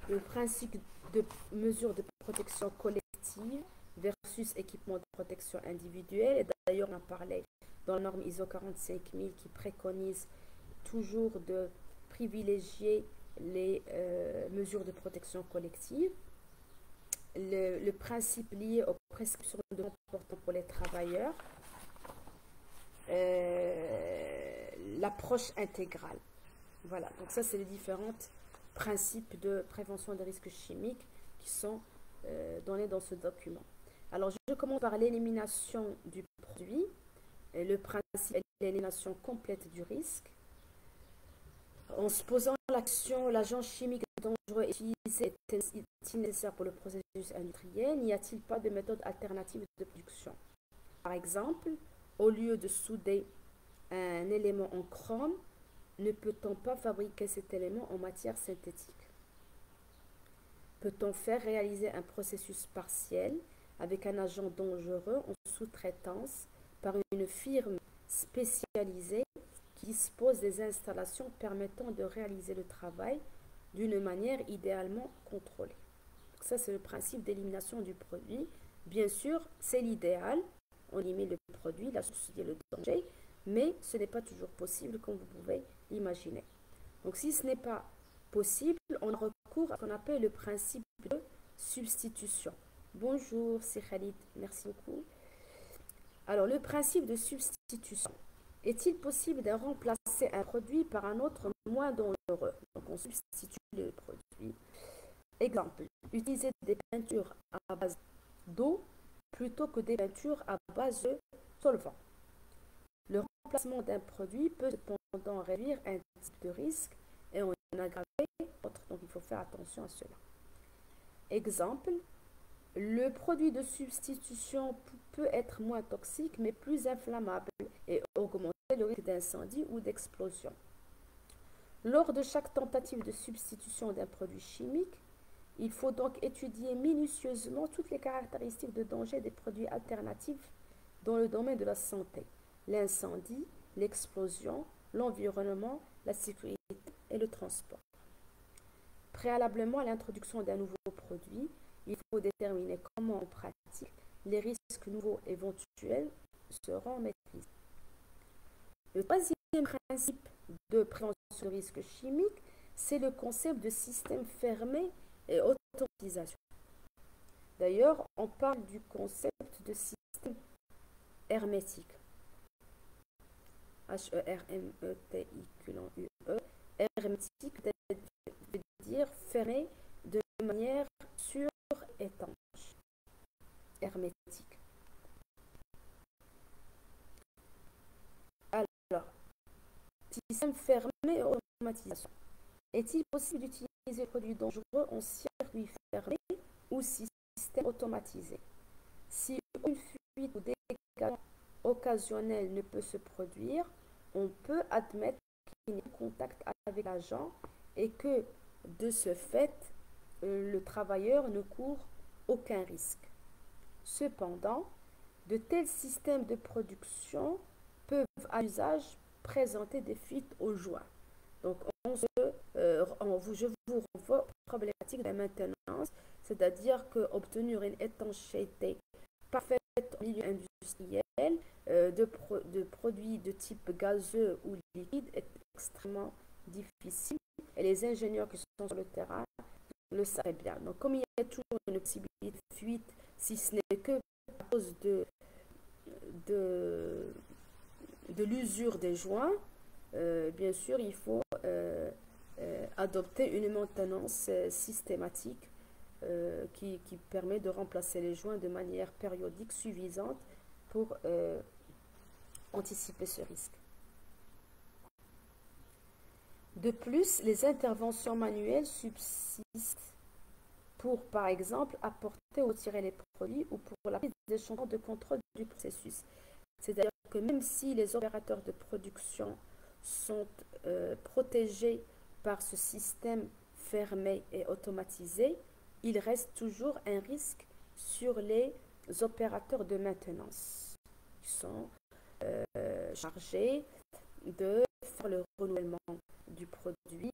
le principe de mesure de protection collective versus équipement de protection individuelle. Et d'ailleurs, on en parlait dans la norme ISO 45000 qui préconise toujours de privilégier les mesures de protection collective. Le principe lié aux prescriptions de comportement pour les travailleurs. L'approche intégrale. Voilà, donc ça, c'est les différents principes de prévention des risques chimiques qui sont donnés dans ce document. Alors, je commence par l'élimination du produit. Et le principe est l'élimination complète du risque. En se posant la question, l'agent chimique dangereux utilisé est-il nécessaire pour le processus industriel? N'y a-t-il pas de méthode alternative de production? Par exemple, au lieu de souder un élément en chrome, ne peut-on pas fabriquer cet élément en matière synthétique? Peut-on faire réaliser un processus partiel avec un agent dangereux en sous-traitance par une firme spécialisée qui dispose des installations permettant de réaliser le travail d'une manière idéalement contrôlée? Donc ça, c'est le principe d'élimination du produit. Bien sûr, c'est l'idéal. On élimine le produit, la source et le danger, mais ce n'est pas toujours possible, comme vous pouvez l'imaginer. Donc, si ce n'est pas possible, on recourt à ce qu'on appelle le principe de substitution. Bonjour, c'est Khalid, merci beaucoup. Alors, le principe de substitution. Est-il possible de remplacer un produit par un autre moins dangereux? Donc, on substitue le produit. Exemple, utiliser des peintures à base d'eau plutôt que des peintures à base de solvant. Le remplacement d'un produit peut cependant réduire un type de risque et en aggraver d'autres, donc il faut faire attention à cela. Exemple, le produit de substitution peut être moins toxique mais plus inflammable et augmenter le risque d'incendie ou d'explosion. Lors de chaque tentative de substitution d'un produit chimique, il faut donc étudier minutieusement toutes les caractéristiques de danger des produits alternatifs dans le domaine de la santé, l'incendie, l'explosion, l'environnement, la sécurité et le transport. Préalablement à l'introduction d'un nouveau produit, il faut déterminer comment en pratique les risques nouveaux éventuels seront maîtrisés. Le troisième principe de prévention des risques chimiques, c'est le concept de système fermé et automatisation. D'ailleurs, on parle du concept de système hermétique. H-E-R-M-E-T-I-Q-U-E. Hermétique veut dire fermé de manière sûre et étanche. Hermétique. Alors, système fermé et automatisation. Est-il possible d'utiliser les produits dangereux en circuit fermé ou système automatisé. Si une fuite ou dégâts occasionnel ne peut se produire, on peut admettre qu'il n'y a pas de contact avec l'agent et que, de ce fait, le travailleur ne court aucun risque. Cependant, de tels systèmes de production peuvent à l'usage présenter des fuites au joint. Donc, je vous renvoie aux problématiques de la maintenance, c'est-à-dire qu'obtenir une étanchéité parfaite en milieu industriel de produits de type gazeux ou liquide est extrêmement difficile et les ingénieurs qui sont sur le terrain le savent bien. Donc, comme il y a toujours une possibilité de fuite, si ce n'est que à cause de, de l'usure des joints, bien sûr, il faut adopter une maintenance systématique qui permet de remplacer les joints de manière périodique suffisante pour anticiper ce risque. De plus, les interventions manuelles subsistent pour, par exemple, apporter ou tirer les produits ou pour la prise d'échantillons de contrôle du processus. C'est-à-dire que même si les opérateurs de production sont protégés par ce système fermé et automatisé, il reste toujours un risque sur les opérateurs de maintenance qui sont chargés de faire le renouvellement du produit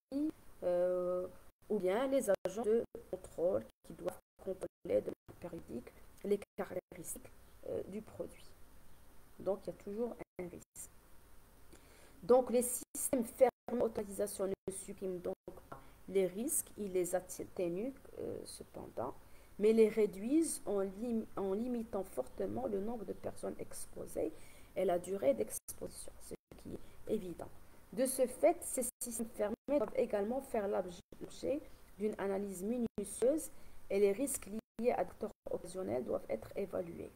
ou bien les agents de contrôle qui doivent contrôler de manière périodique les caractéristiques du produit. Donc, il y a toujours un risque. Donc, les systèmes fermés d'automatisation ne suppriment donc pas les risques, ils les atténuent cependant, mais les réduisent en limitant fortement le nombre de personnes exposées et la durée d'exposition, ce qui est évident. De ce fait, ces systèmes fermés doivent également faire l'objet d'une analyse minutieuse et les risques liés à des acteurs occasionnels doivent être évalués.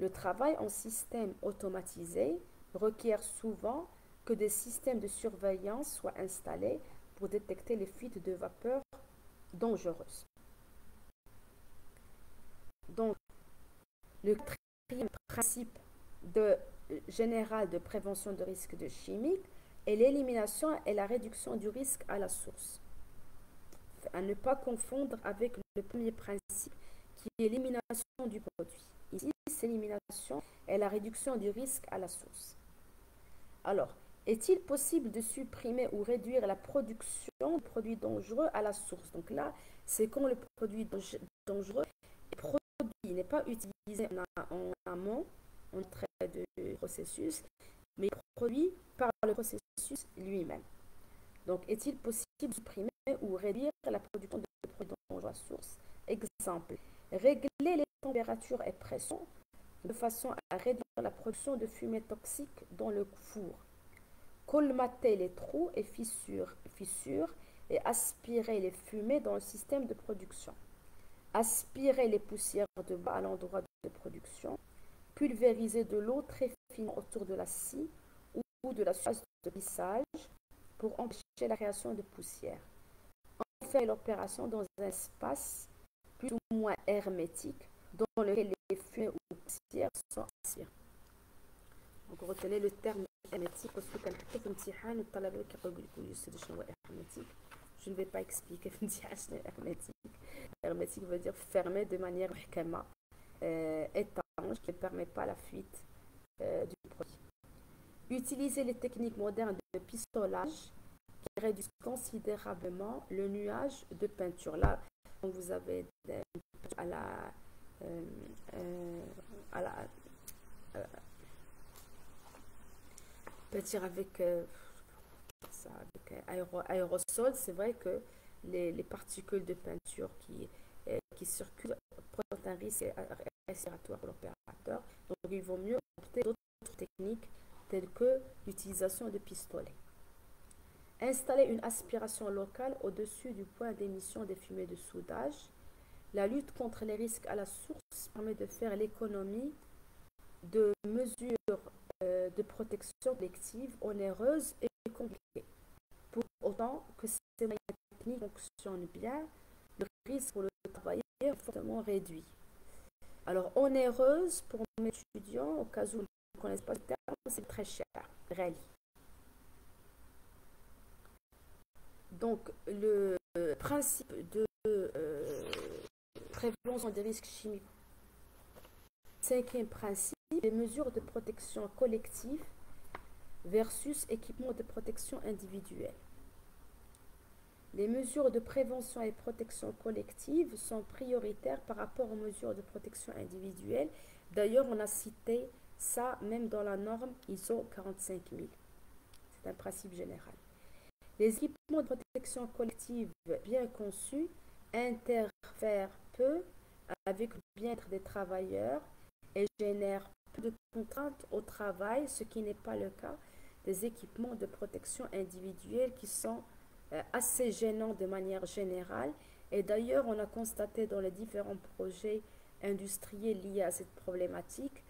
Le travail en système automatisé requiert souvent que des systèmes de surveillance soient installés pour détecter les fuites de vapeur dangereuses. Donc, le quatrième principe général de prévention de risques de chimiques est l'élimination et la réduction du risque à la source. À ne pas confondre avec le premier principe qui est l'élimination du produit. Ici, c'est l'élimination et la réduction du risque à la source. Alors, est-il possible de supprimer ou réduire la production de produits dangereux à la source? Donc là, c'est quand le produit dangereux est produit, n'est pas utilisé en amont, en trait de processus, mais produit par le processus lui-même. Donc, est-il possible de supprimer ou réduire la production de produits dangereux à la source? Exemple, régler les températures et pressions de façon à réduire la production de fumée toxique dans le four. Colmater les trous et fissures et aspirer les fumées dans le système de production. Aspirer les poussières de bois à l'endroit de production. Pulvériser de l'eau très fine autour de la scie ou de la surface de plissage pour empêcher la création de poussière. Enfin, l'opération dans un espace plus ou moins hermétique dans lequel les fumées ou poussières sont aspirées. Donc, retenez le terme hermétique parce que je ne vais pas expliquer hermétique. Hermétique veut dire fermé de manière étanche qui ne permet pas la fuite du produit. Utiliser les techniques modernes de pistolage qui réduisent considérablement le nuage de peinture. Là, vous avez à la peinture avec aérosol, c'est vrai que les particules de peinture qui circulent présentent un risque respiratoire pour l'opérateur. Donc, il vaut mieux opter d'autres techniques telles que l'utilisation de pistolets. Installer une aspiration locale au-dessus du point d'émission des fumées de soudage. La lutte contre les risques à la source permet de faire l'économie de mesures de protection collective onéreuses et compliquées. Pour autant que ces moyens techniques fonctionne bien, le risque pour le travailleur est fortement réduit. Alors, onéreuse pour mes étudiants, au cas où ils ne connaissent pas le terme, c'est très cher, réel. Donc, le principe de prévention des risques chimiques. Cinquième principe, les mesures de protection collective versus équipements de protection individuelle. Les mesures de prévention et protection collective sont prioritaires par rapport aux mesures de protection individuelle. D'ailleurs, on a cité ça même dans la norme ISO 45000. C'est un principe général. Les équipements de protection collective bien conçus interfèrent peu avec le bien-être des travailleurs et génèrent peu de contraintes au travail, ce qui n'est pas le cas des équipements de protection individuelle qui sont assez gênants de manière générale. Et d'ailleurs, on a constaté dans les différents projets industriels liés à cette problématique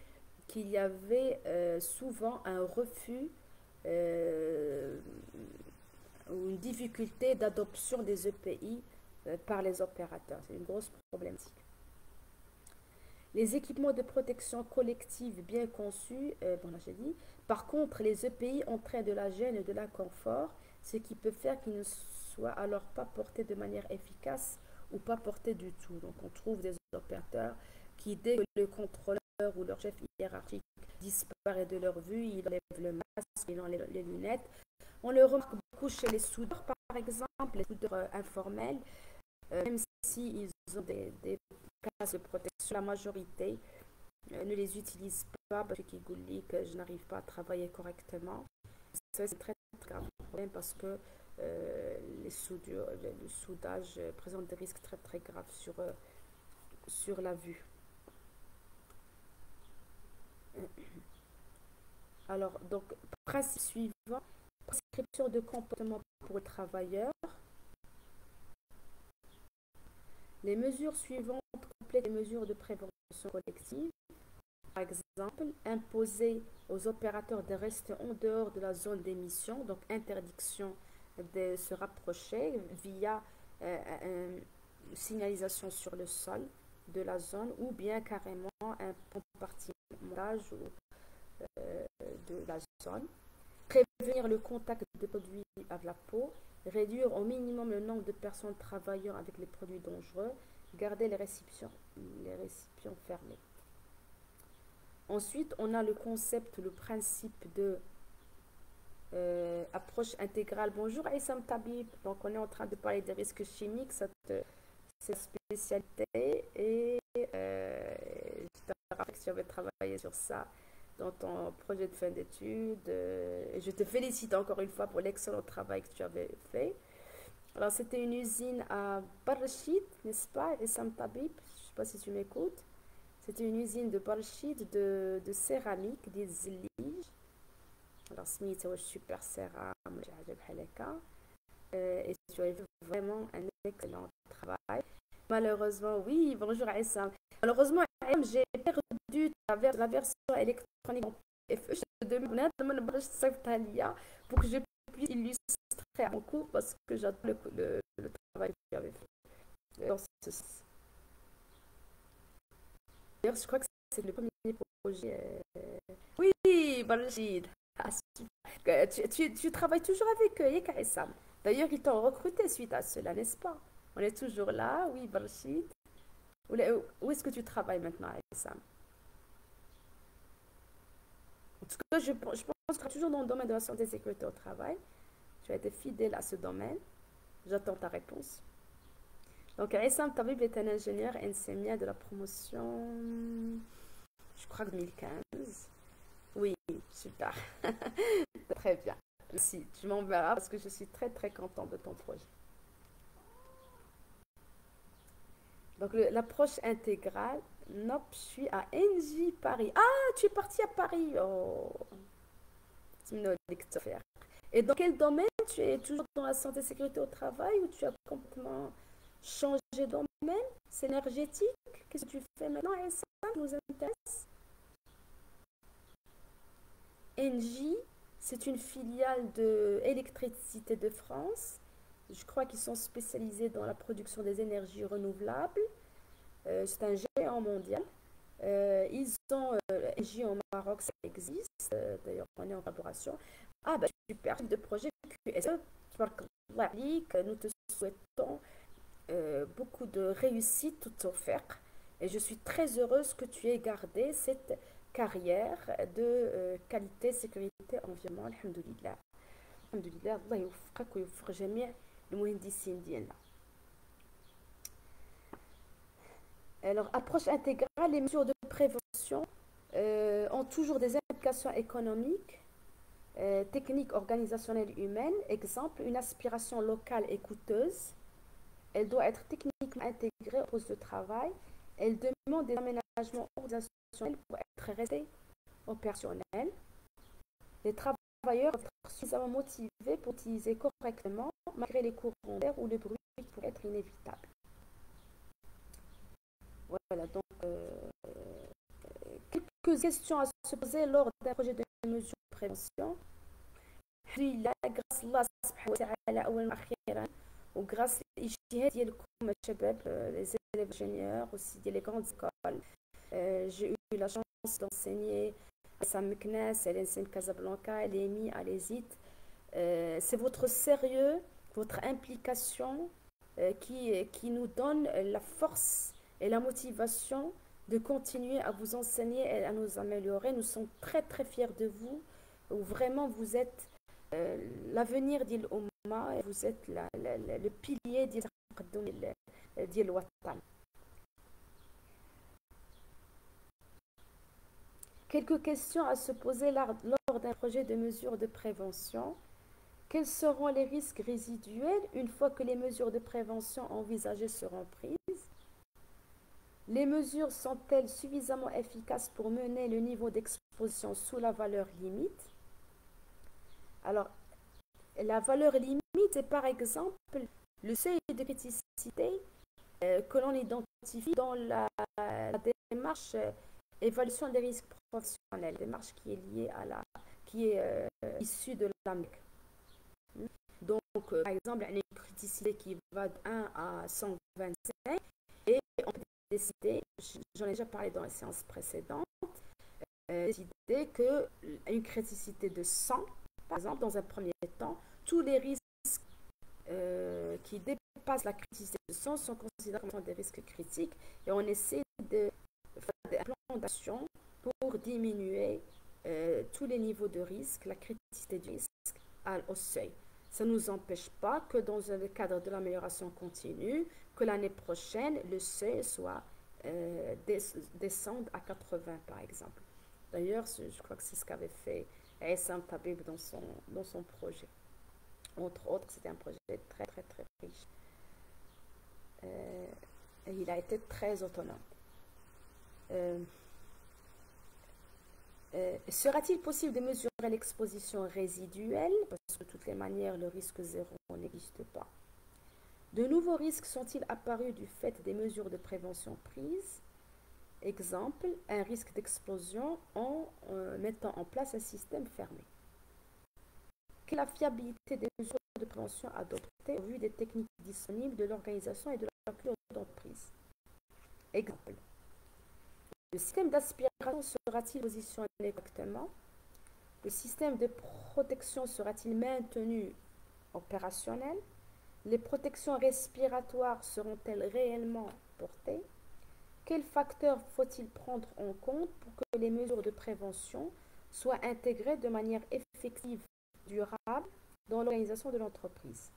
qu'il y avait souvent un refus ou une difficulté d'adoption des EPI par les opérateurs. C'est une grosse problématique. Les équipements de protection collective bien conçus, bon là j'ai dit, par contre les EPI entraînent de la gêne et de l'inconfort, ce qui peut faire qu'ils ne soient alors pas portés de manière efficace ou pas portés du tout. Donc on trouve des opérateurs qui, dès que le contrôleur ou leur chef hiérarchique disparaît de leur vue, ils enlèvent le masque, ils enlèvent les lunettes. On le remarque beaucoup chez les soudeurs, par exemple, les soudeurs informels, même s'ils ont des casques de protection, la majorité ne les utilise pas parce qu'ils goullent que je n'arrive pas à travailler correctement. C'est très, très grave problème parce que le soudage présente des risques très très graves sur la vue. Alors, donc, principe suivant, prescription de comportement pour le travailleur. Les mesures suivantes complètent les mesures de prévention collective. Par exemple, imposer aux opérateurs de rester en dehors de la zone d'émission, donc interdiction de se rapprocher via une signalisation sur le sol de la zone ou bien carrément un compartimentage de la zone. Prévenir le contact de produits avec la peau, réduire au minimum le nombre de personnes travaillant avec les produits dangereux, garder les récipients fermés. Ensuite, on a le concept, le principe de approche intégrale. Bonjour Aïssam Tabib, donc on est en train de parler des risques chimiques, cette spécialité, et je te rappelle que tu avais travaillé sur ça dans ton projet de fin d'études. Et je te félicite encore une fois pour l'excellent travail que tu avais fait. Alors, c'était une usine à Barchid, n'est-ce pas, Aïssam Tabib? Je ne sais pas si tu m'écoutes. C'était une usine de Barchid de céramique, des Zlige. Alors, Smith, c'est super céramique, et tu as fait vraiment un excellent travail. Malheureusement, oui, bonjour Aïssam. Malheureusement, j'ai perdu la version électronique en PFE. Je te demande pour que je puisse illustrer à mon cours parce que j'adore le travail que tu avais fait. D'ailleurs, je crois que c'est le premier projet. Oui, Barchid. Ah, tu travailles toujours avec eux, Yeka Aïssam. D'ailleurs, ils t'ont recruté suite à cela, n'est-ce pas? On est toujours là, oui, Barchid. Où est-ce que tu travailles maintenant, Aïssam? En tout cas, je pense que tu es toujours dans le domaine de la santé et sécurité au travail. Tu as été fidèle à ce domaine. J'attends ta réponse. Donc, Aïssam Tabib est un ingénieur enseignant de la promotion, je crois, 2015. Oui, super. Très bien. Merci. Tu m'enverras parce que je suis très, très contente de ton projet. Donc, l'approche intégrale. Nope, je suis à NJ Paris. Ah, tu es parti à Paris. Oh, et dans quel domaine? Tu es toujours dans la santé et sécurité au travail ou tu as complètement changé de domaine? C'est énergétique? Qu'est-ce que tu fais maintenant? Et ça nous intéresse. NJ, c'est une filiale de Électricité de France Je crois qu'ils sont spécialisés dans la production des énergies renouvelables. C'est un géant mondial. Ils ont énergie au Maroc, ça existe. D'ailleurs, on est en collaboration. Ah, bah super, de projet QSE. Nous te souhaitons beaucoup de réussite tout offert. Et je suis très heureuse que tu aies gardé cette carrière de qualité, sécurité, environnement. Alhamdulillah. Alhamdulillah, Allah يوفقك ويوفق جميع المهندسين ديالنا. Alors, approche intégrale, les mesures de prévention ont toujours des implications économiques, techniques, organisationnelles, humaines. Exemple, une aspiration locale et coûteuse. Elle doit être techniquement intégrée au poste de travail. Elle demande des aménagements organisationnels pour être restée opérationnelle. Les travailleurs doivent être suffisamment motivés pour utiliser correctement, malgré les courants d'air ou le bruit qui pourrait être inévitable. Voilà, donc quelques questions à se poser lors d'un projet de mesure de prévention. grâce Allah subhanahu wa ta'ala أولا وأخيرا وgrâce الاجتهاد ديالكم الشباب les élèves ingénieurs aussi des grandes écoles. J'ai eu la chance d'enseigner à Sam Meknes, à l'ENSM Casablanca, à l'EMI, à l'ESIT. C'est votre sérieux, votre implication qui nous donne la force et la motivation de continuer à vous enseigner et à nous améliorer. Nous sommes très très fiers de vous. Vraiment, vous êtes l'avenir de l'Umma et vous êtes le pilier de l'Watan. Quelques questions à se poser lors d'un projet de mesure de prévention. Quels seront les risques résiduels une fois que les mesures de prévention envisagées seront prises? Les mesures sont-elles suffisamment efficaces pour mener le niveau d'exposition sous la valeur limite? Alors, la valeur limite, c'est par exemple le seuil de criticité que l'on identifie dans la démarche évaluation des risques professionnels, démarche qui est liée qui est issue de l'AMEC. Donc, par exemple, il y a une criticité qui va de 1 à 125 et on peut décider, j'en ai déjà parlé dans les séances précédentes, décider qu'une criticité de 100, par exemple, dans un premier temps, tous les risques qui dépassent la criticité de 100 sont considérés comme des risques critiques et on essaie de faire des plans d'action pour diminuer tous les niveaux de risque, la criticité du risque au seuil. Ça ne nous empêche pas que dans le cadre de l'amélioration continue, que l'année prochaine, le seuil soit descendre à 80 par exemple. D'ailleurs, je crois que c'est ce qu'avait fait Aïssam Tabib dans son projet. Entre autres, c'était un projet très très très riche. Et il a été très autonome. Sera-t-il possible de mesurer l'exposition résiduelle? Parce que de toutes les manières, le risque zéro n'existe pas. De nouveaux risques sont-ils apparus du fait des mesures de prévention prises? Exemple, un risque d'explosion en mettant en place un système fermé. Quelle est la fiabilité des mesures de prévention adoptées au vu des techniques disponibles de l'organisation et de la culture d'entreprise? Exemple, le système d'aspiration sera-t-il positionné correctement? Le système de protection sera-t-il maintenu opérationnel? Les protections respiratoires seront-elles réellement portées? Quels facteurs faut-il prendre en compte pour que les mesures de prévention soient intégrées de manière effective et durable dans l'organisation de l'entreprise?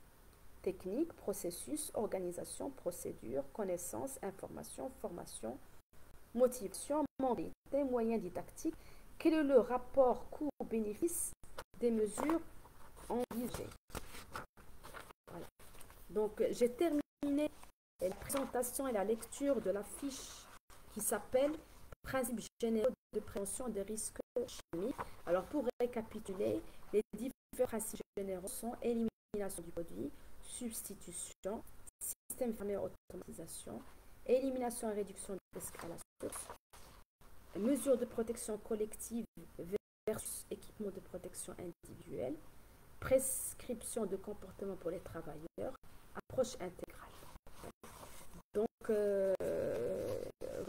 Technique, processus, organisation, procédure, connaissances, information, formation, motivation, mentalité, moyens didactiques. Quel est le rapport coût-bénéfice des mesures envisagées? Voilà. Donc, j'ai terminé la présentation et la lecture de la fiche qui s'appelle Principes généraux de prévention des risques chimiques. Alors, pour récapituler, les différents principes généraux sont élimination du produit, substitution, système fermé automatisation, élimination et réduction du risque à la source, mesures de protection collective versus équipement de protection individuelle, prescription de comportement pour les travailleurs, approche intégrale. Donc,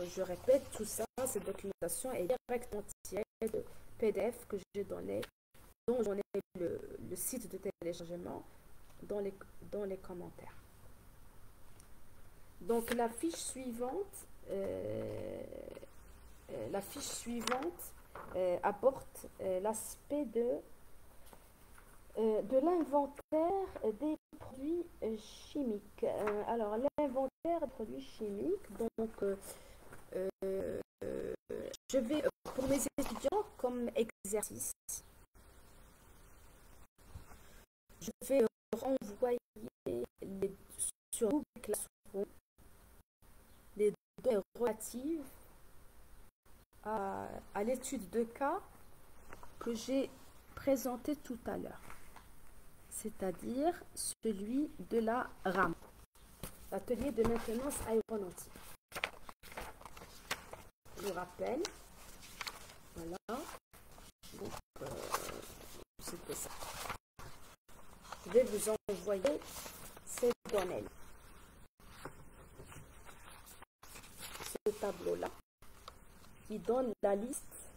je répète, tout ça, cette documentation est directement tirée de PDF que j'ai donné, dont j'en ai le site de téléchargement dans les commentaires. Donc, la fiche suivante aborde l'aspect de l'inventaire des produits chimiques. Alors, l'inventaire des produits chimiques, donc, je vais, pour mes étudiants, comme exercice, je vais renvoyer sur Google Classroom les données relatives à l'étude de cas que j'ai présenté tout à l'heure, c'est-à-dire celui de la RAM, l'atelier de maintenance aéronautique. Je vous rappelle, voilà, donc c'était ça. Je vais vous envoyer ces données, ce tableau-là, qui donne la liste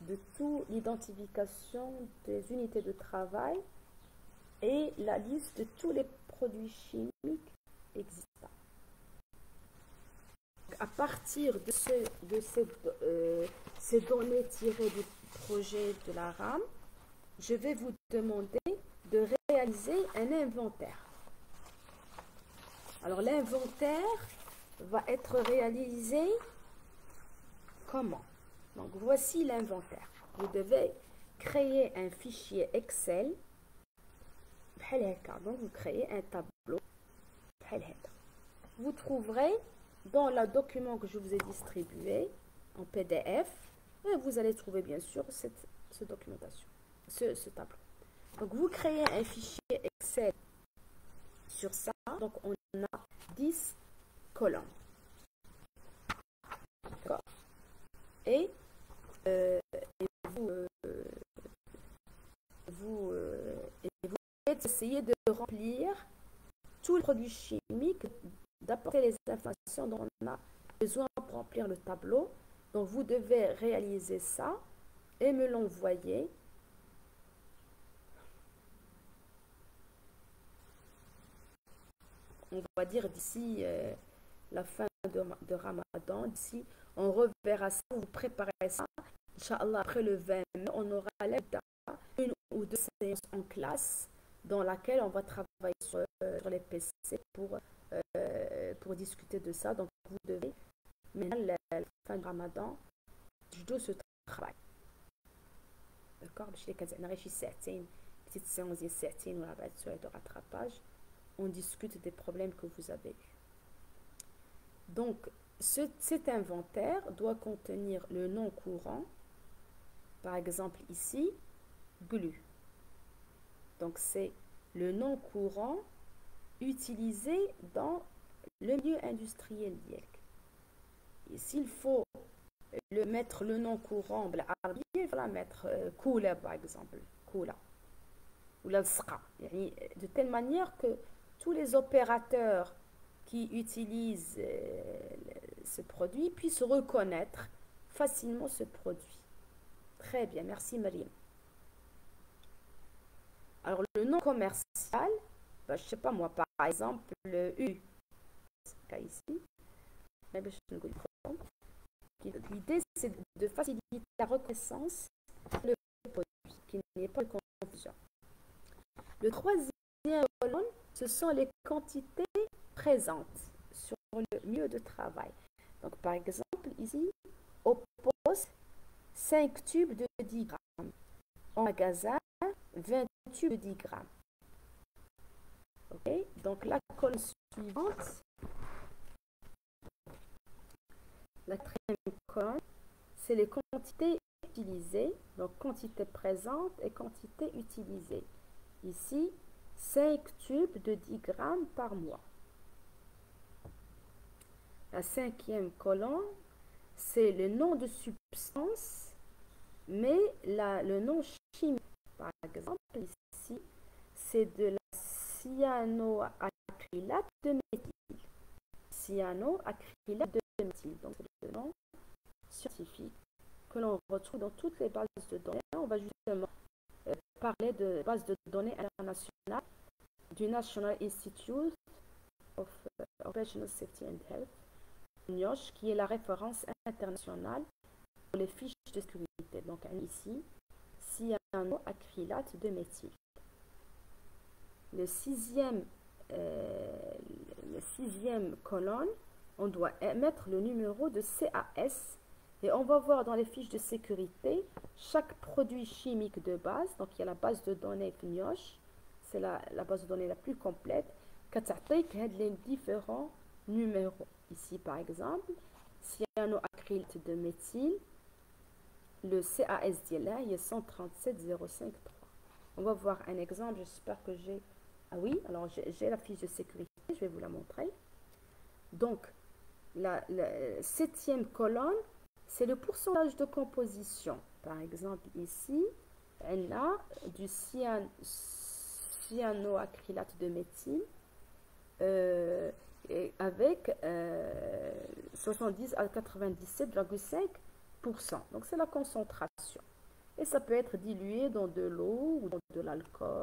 de toute l'identification des unités de travail et la liste de tous les produits chimiques existants. À partir de ces données tirées du projet de la RAM, je vais vous demander de réaliser un inventaire. Alors, l'inventaire va être réalisé comment? Donc, voici l'inventaire. Vous devez créer un fichier Excel. Donc, vous créez un tableau. Vous trouverez dans le document que je vous ai distribué en PDF, et vous allez trouver bien sûr cette documentation, ce tableau. Donc, vous créez un fichier Excel sur ça. Donc, on a 10 colonnes. D'accord. Et vous essayez de remplir tous les produits chimiques, d'apporter les informations dont on a besoin pour remplir le tableau. Donc, vous devez réaliser ça et me l'envoyer. On va dire d'ici la fin de Ramadan, d'ici, on reverra ça, vous préparez ça. Inch'Allah, après le 20 mai, on aura une ou deux séances en classe dans laquelle on va travailler sur les PC pour discuter de ça. Donc, vous devez, maintenant, la fin de Ramadan, je dois ce travail. D'accord? Je sais qu'on a réussi certaines petites séances de certaines ou la de rattrapage. On discute des problèmes que vous avez eus. Donc, cet inventaire doit contenir le nom courant. Par exemple, ici, GLU. Donc, c'est le nom courant utilisé dans le milieu industriel. Et s'il faut mettre le nom courant, il faut la mettre Kula, par exemple. Kula. Ou la Sqa. De telle manière que tous les opérateurs qui utilisent ce produit puissent reconnaître facilement ce produit. Très bien, merci Mariam. Alors, le nom commercial, je ne sais pas moi, par exemple, le U, ici, l'idée c'est de faciliter la reconnaissance du produit, qu'il n'y ait pas de confusion. Le troisième colonne, ce sont les quantités présentes sur le lieu de travail. Donc, par exemple, ici, au poste, 5 tubes de 10 grammes. En magasin, 20 tubes de 10 grammes. Ok? Donc, la colonne suivante, la quatrième colonne, c'est les quantités utilisées. Donc, quantité présente et quantité utilisée. Ici, 5 tubes de 10 grammes par mois. La cinquième colonne, c'est le nom de substance, mais le nom chimique. Par exemple, ici, c'est de la cyanoacrylate de méthyle. Cyanoacrylate de méthyle. Donc, c'est le nom scientifique que l'on retrouve dans toutes les bases de données. On va justement parler de base de données internationales du National Institute of Occupational Safety and Health, NIOSH, qui est la référence internationale pour les fiches de sécurité. Donc ici, cyanoacrylate de méthyle. Le sixième colonne, on doit mettre le numéro de CAS et on va voir dans les fiches de sécurité chaque produit chimique de base. Donc il y a la base de données NIOSH, c'est la base de données la plus complète, qui les différents numéros. Ici par exemple, cyanoacrylate de méthyle, le CAS d'ILA est 137053. On va voir un exemple, j'espère que j'ai... Ah oui, alors j'ai la fiche de sécurité, je vais vous la montrer. Donc, la septième colonne, c'est le pourcentage de composition. Par exemple, ici, on a du cyanoacrylate de méthyle avec 70 à 97,5%. Donc, c'est la concentration. Et ça peut être dilué dans de l'eau ou dans de l'alcool.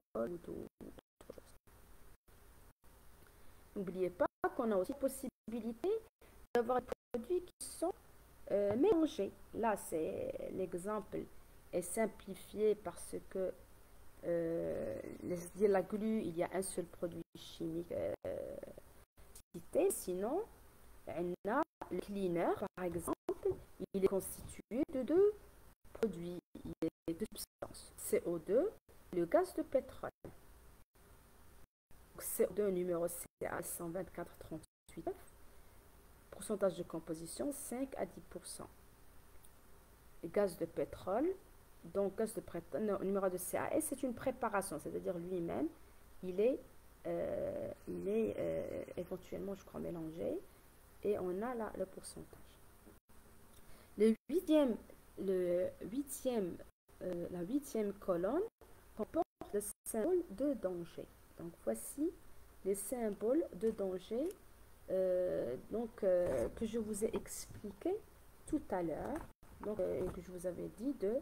N'oubliez pas qu'on a aussi possibilité d'avoir des produits qui sont mélangés. Là, c'est l'exemple est simplifié parce que la glu, il y a un seul produit chimique cité. Sinon, on a le cleaner, par exemple, il est constitué de deux produits, de substances, CO2, le gaz de pétrole. CO2 numéro CA 124,38, pourcentage de composition 5 à 10%. Et gaz de pétrole, donc gaz de pétrole, non, numéro de CAS, c'est une préparation, c'est-à-dire lui-même, il est éventuellement, je crois, mélangé, et on a là le pourcentage. La huitième colonne comporte le symbole de danger. Donc voici les symboles de danger que je vous ai expliqué tout à l'heure, et que je vous avais dit de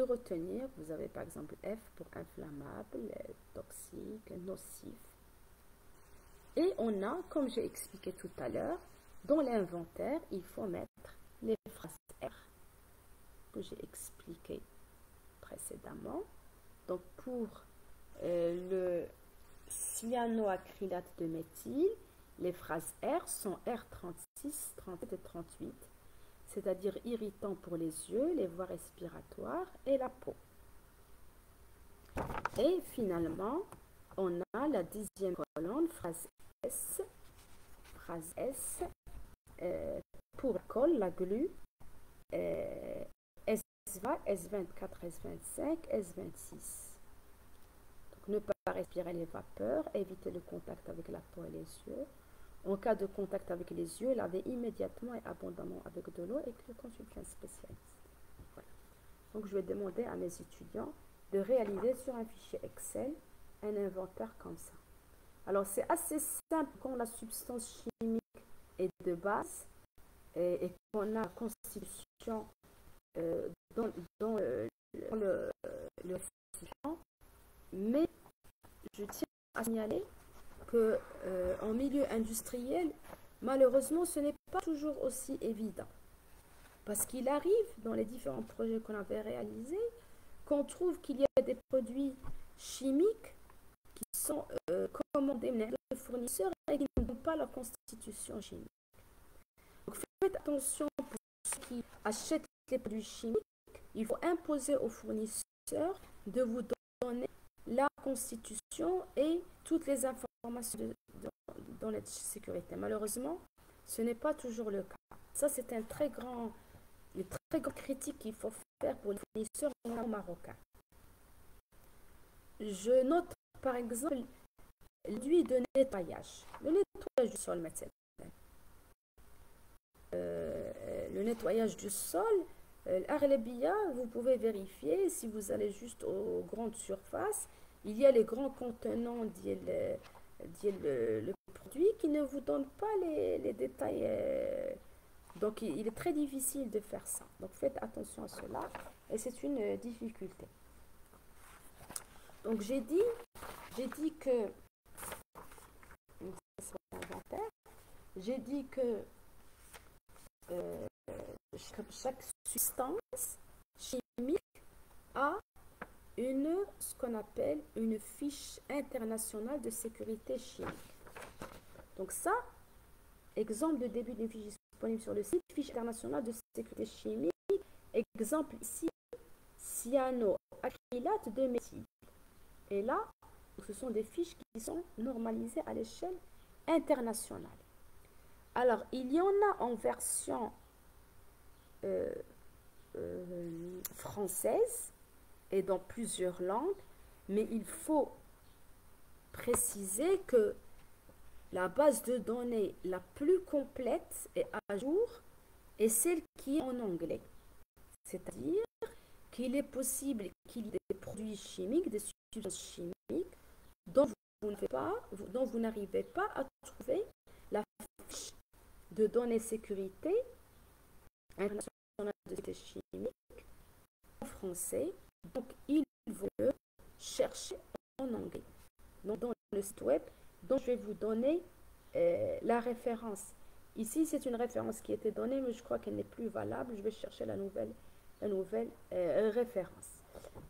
retenir. Vous avez par exemple F pour inflammable, toxique, nocif. Et on a, comme j'ai expliqué tout à l'heure, dans l'inventaire, il faut mettre les phrases R que j'ai expliqué précédemment. Donc pour le cyanoacrylate de méthyle, les phrases R sont R36, 37 et 38, c'est-à-dire irritant pour les yeux, les voies respiratoires et la peau. Et finalement, on a la dixième colonne, phrase S, pour l'alcool, la glu, S20, S24, S25, S26. Donc, ne pas respirer les vapeurs, éviter le contact avec la peau et les yeux. En cas de contact avec les yeux, laver immédiatement et abondamment avec de l'eau et consulter un spécialiste. Voilà. Donc, je vais demander à mes étudiants de réaliser sur un fichier Excel un inventaire comme ça. Alors, c'est assez simple quand la substance chimique est de base et qu'on a la constitution dans le récipient, mais je tiens à signaler que en milieu industriel, malheureusement, ce n'est pas toujours aussi évident. Parce qu'il arrive, dans les différents projets qu'on avait réalisés, qu'on trouve qu'il y a des produits chimiques qui sont commandés de fournisseurs et qui n'ont pas leur constitution chimique. Donc faites attention pour ceux qui achètent les produits chimiques, il faut imposer aux fournisseurs de vous donner la constitution et toutes les informations dans la sécurité. Malheureusement, ce n'est pas toujours le cas. Ça, c'est une très grande critique qu'il faut faire pour les fournisseurs marocains. Je note par exemple l'huile de nettoyage. Le nettoyage du sol, maintenant. Le nettoyage du sol, l'Arlebia, vous pouvez vérifier si vous allez juste aux grandes surfaces. il y a les grands contenants le produit qui ne vous donnent pas les détails. Donc, il est très difficile de faire ça. Donc, faites attention à cela. Et c'est une difficulté. Donc, j'ai dit que, j'ai dit que chaque substance chimique a ce qu'on appelle une fiche internationale de sécurité chimique. Donc ça, exemple de début d'une fiche disponible sur le site, fiche internationale de sécurité chimique, exemple ici, cyanoacrylate de méthyle. Et là, ce sont des fiches qui sont normalisées à l'échelle internationale. Alors, il y en a en version française et dans plusieurs langues, mais il faut préciser que la base de données la plus complète et à jour est celle qui est en anglais. C'est-à-dire qu'il est possible qu'il y ait des produits chimiques, des substances chimiques dont vous n'arrivez pas à trouver la fiche de données sécurité internationale de sécurité chimique en français. Donc, il faut le chercher en anglais. Donc, dans le site web dont je vais vous donner la référence. Ici, c'est une référence qui a été donnée, mais je crois qu'elle n'est plus valable. Je vais chercher la nouvelle référence.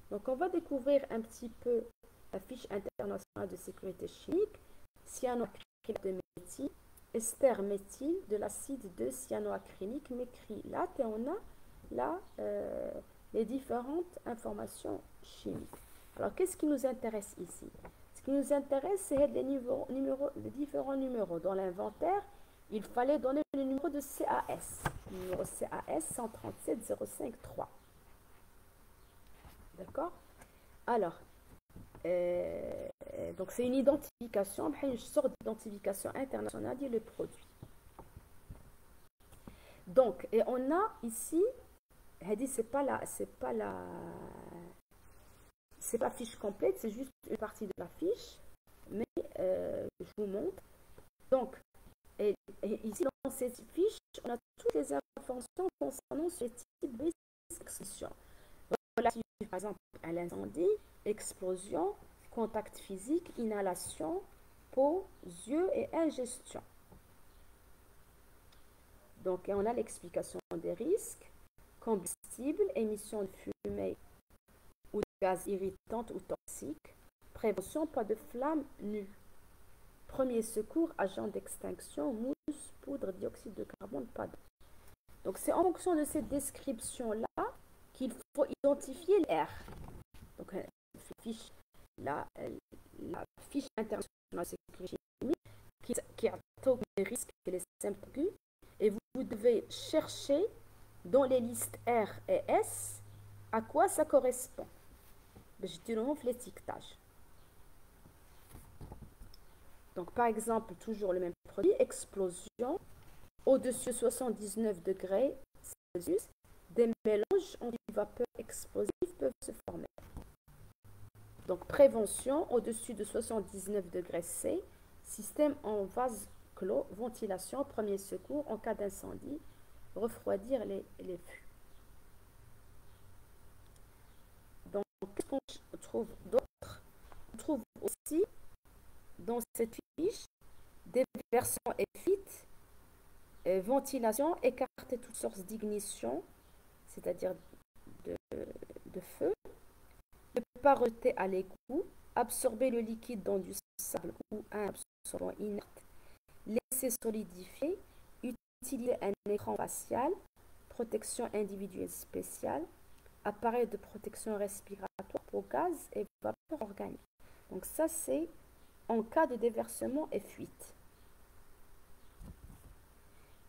Donc, on va découvrir un petit peu la fiche internationale de sécurité chimique, cyanoacrylate de méthyle, ester méthyle de l'acide de cyanoacrylique méthylate, et on a là les différentes informations chimiques. Alors, qu'est-ce qui nous intéresse ici? Ce qui nous intéresse, c'est les différents numéros. Dans l'inventaire, il fallait donner le numéro de CAS. Le numéro CAS 137053. D'accord? Alors, donc c'est une identification, une sorte d'identification internationale du produit. Donc, et on a ici, c'est pas fiche complète, c'est juste une partie de la fiche, mais je vous montre. Donc, et ici dans cette fiche, on a toutes les informations concernant ce type de exposition. Relative par exemple à l'incendie, explosion, contact physique, inhalation, peau, yeux et ingestion. Donc, on a l'explication des risques, combustible, émission de fumée ou de gaz irritantes ou toxiques, prévention, pas de flamme nue, premier secours, agent d'extinction, mousse, poudre, dioxyde de carbone, pas d'eau. Donc, c'est en fonction de cette description-là qu'il faut identifier l'air. Donc, la fiche internationale de sécurité chimique qui a les risques et les symptômes, et vous devez chercher dans les listes R et S à quoi ça correspond. Je te l'étiquetage. Donc, par exemple, toujours le même produit, explosion, au-dessus de 79 degrés Celsius, des mélanges anti-vapeur explosifs peuvent se former. Donc, prévention, au-dessus de 79 degrés C, système en vase clos, ventilation, premier secours en cas d'incendie, refroidir les fûts. Donc, qu'est-ce qu'on trouve d'autre? On trouve aussi dans cette fiche des versions EFIT, ventilation, écarter toutes sortes d'ignition, c'est-à-dire de feu, ne pas rejeter à l'égout, absorber le liquide dans du sable ou un absorbant inerte, laisser solidifier, utiliser un écran facial, protection individuelle spéciale, appareil de protection respiratoire pour gaz et vapeur organique. Donc ça, c'est en cas de déversement et fuite.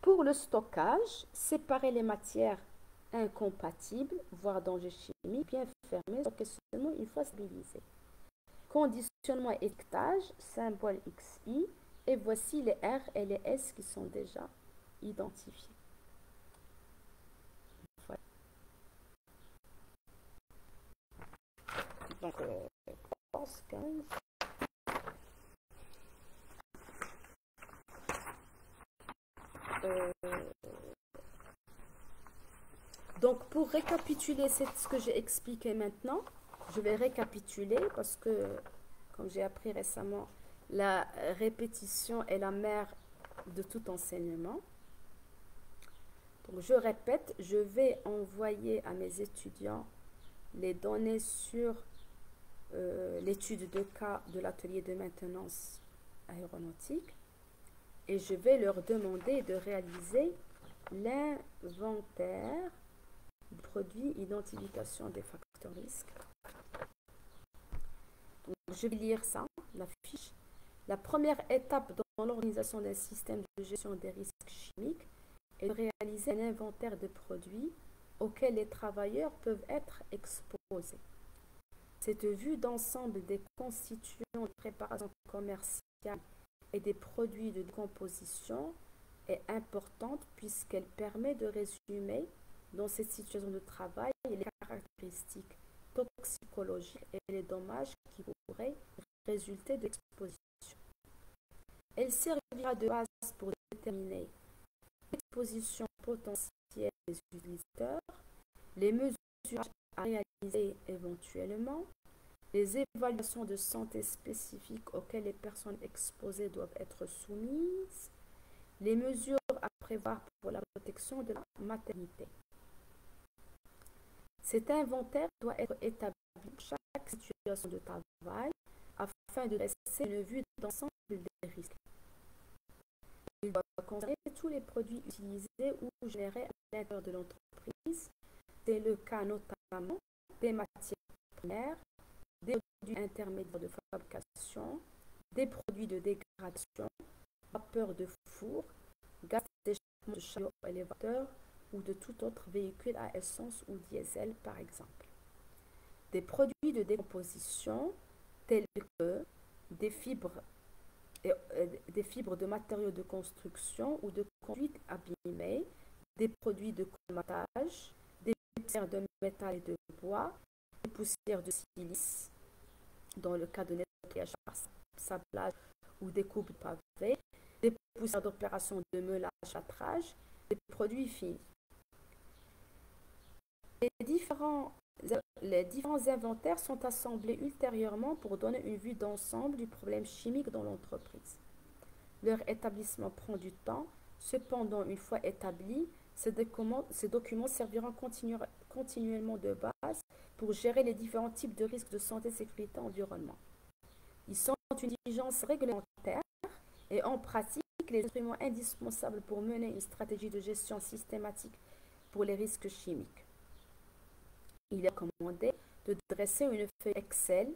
Pour le stockage, séparer les matières incompatibles, voire dangers chimiques, bien fermées, stocker seulement une fois stabilisées. Conditionnement et étiquetage, symbole XI, et voici les R et les S qui sont déjà identifiés. Voilà. Donc, 14, 15. Donc, pour récapituler ce que j'ai expliqué maintenant, je vais récapituler parce que, comme j'ai appris récemment, la répétition est la mère de tout enseignement. Donc, je répète, je vais envoyer à mes étudiants les données sur l'étude de cas de l'atelier de maintenance aéronautique et je vais leur demander de réaliser l'inventaire du produit identification des facteurs risques. Donc, je vais lire ça, la fiche. La première étape dans l'organisation d'un système de gestion des risques chimiques est de réaliser un inventaire de produits auxquels les travailleurs peuvent être exposés. Cette vue d'ensemble des constituants de préparation commerciale et des produits de décomposition est importante puisqu'elle permet de résumer dans cette situation de travail les caractéristiques toxicologiques et les dommages qui pourraient résulter de l'exposition. Elle servira de base pour déterminer l'exposition potentielle des utilisateurs, les mesures à réaliser éventuellement, les évaluations de santé spécifiques auxquelles les personnes exposées doivent être soumises, les mesures à prévoir pour la protection de la maternité. Cet inventaire doit être établi pour chaque situation de travail afin de dresser une vue d'ensemble des risques. Il doit concerner tous les produits utilisés ou générés à l'intérieur de l'entreprise. C'est le cas notamment des matières premières, des produits intermédiaires de fabrication, des produits de dégradation, vapeur de four, gaz d'échappement de chariot élévateur ou de tout autre véhicule à essence ou diesel par exemple. Des produits de décomposition tels que des fibres de matériaux de construction ou de conduite abîmées, des produits de colmatage, des poussières de métal et de bois, des poussières de silice, dans le cas de nettoyage par sablage ou des coupes de pavés, des poussières d'opération de meulage, châtrage, des produits finis. Les différents inventaires sont assemblés ultérieurement pour donner une vue d'ensemble du problème chimique dans l'entreprise. Leur établissement prend du temps, cependant, une fois établis, ces documents serviront continuellement de base pour gérer les différents types de risques de santé, sécurité, environnement. Ils sont une exigence réglementaire et en pratique les instruments indispensables pour mener une stratégie de gestion systématique pour les risques chimiques. Il est recommandé de dresser une feuille Excel,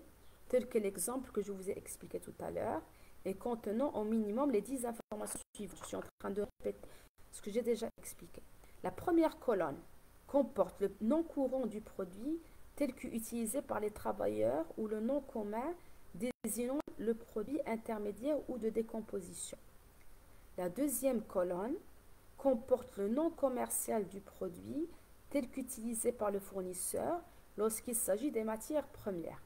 tel que l'exemple que je vous ai expliqué tout à l'heure, et contenant au minimum les 10 informations suivantes. Je suis en train de répéter ce que j'ai déjà expliqué. La première colonne comporte le nom courant du produit tel qu'utilisé par les travailleurs ou le nom commun désignant le produit intermédiaire ou de décomposition. La deuxième colonne comporte le nom commercial du produit tel qu'utilisé par le fournisseur lorsqu'il s'agit des matières premières.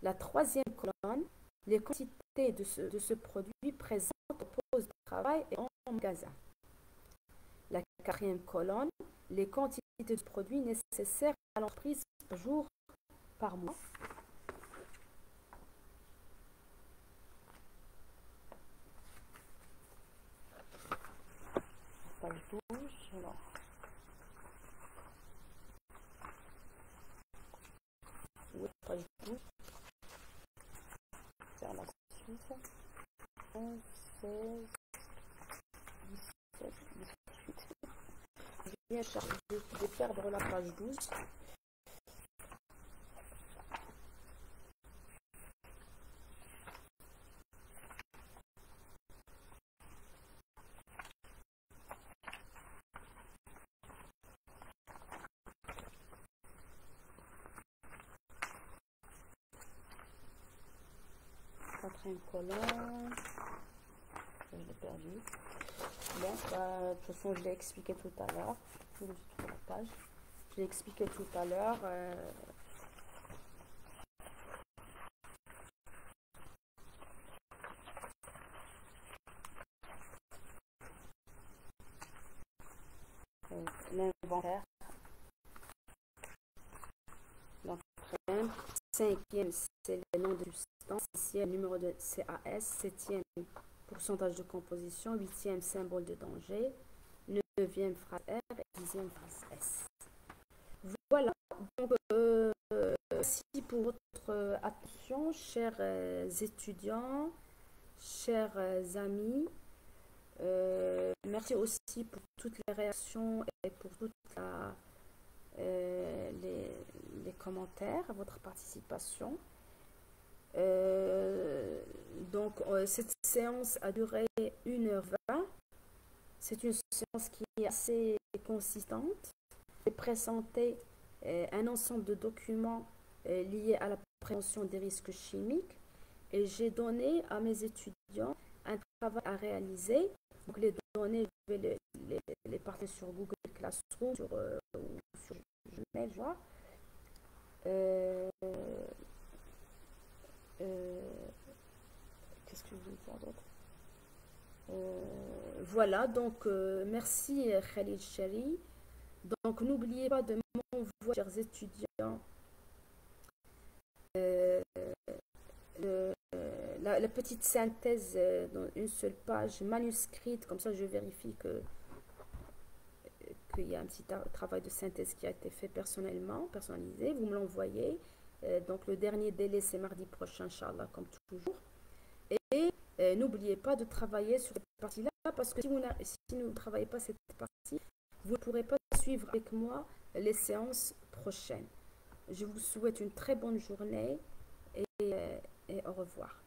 La troisième colonne, les quantités de ce produit présentes au poste de travail et en magasin. La quatrième colonne, les quantités de produits nécessaires à l'entreprise par jour, par mois. Page 12, alors. Oui, page 12. Faire la suite. 11, 16, 17, 18. Je viens de perdre la page 12. Quatrième colonne. Je l'ai perdu. Bon, de toute façon, je l'ai expliqué tout à l'heure. Je trouve la page. Je l'ai expliqué tout à l'heure. va faire. Donc, cinquième, c'est le nom de substance. Sixième, numéro de CAS. Septième, pourcentage de composition. Huitième, symbole de danger. Neuvième, phrase R. Et dixième, phrase S. Voilà. Donc, merci pour votre attention, chers étudiants, chers amis. Merci aussi pour toutes les réactions et pour toutes les commentaires, votre participation. Donc, cette séance a duré 1h20. C'est une séance qui est assez consistante. J'ai présenté un ensemble de documents liés à la prévention des risques chimiques et j'ai donné à mes étudiants un travail à réaliser. Donc, les données, je vais les partager sur Google Classroom, sur Gmail, je vois. Qu'est-ce que je voulais dire d'autre? Voilà, donc merci Khalil Chari. Donc n'oubliez pas de m'envoyer, chers étudiants, la petite synthèse dans une seule page manuscrite, comme ça je vérifie qu'il y a un petit travail de synthèse qui a été fait personnalisé. Vous me l'envoyez. Donc le dernier délai c'est mardi prochain, Inch'Allah, comme toujours. Et n'oubliez pas de travailler sur cette partie-là, parce que si vous ne travaillez pas cette partie, vous ne pourrez pas suivre avec moi les séances prochaines. Je vous souhaite une très bonne journée et au revoir.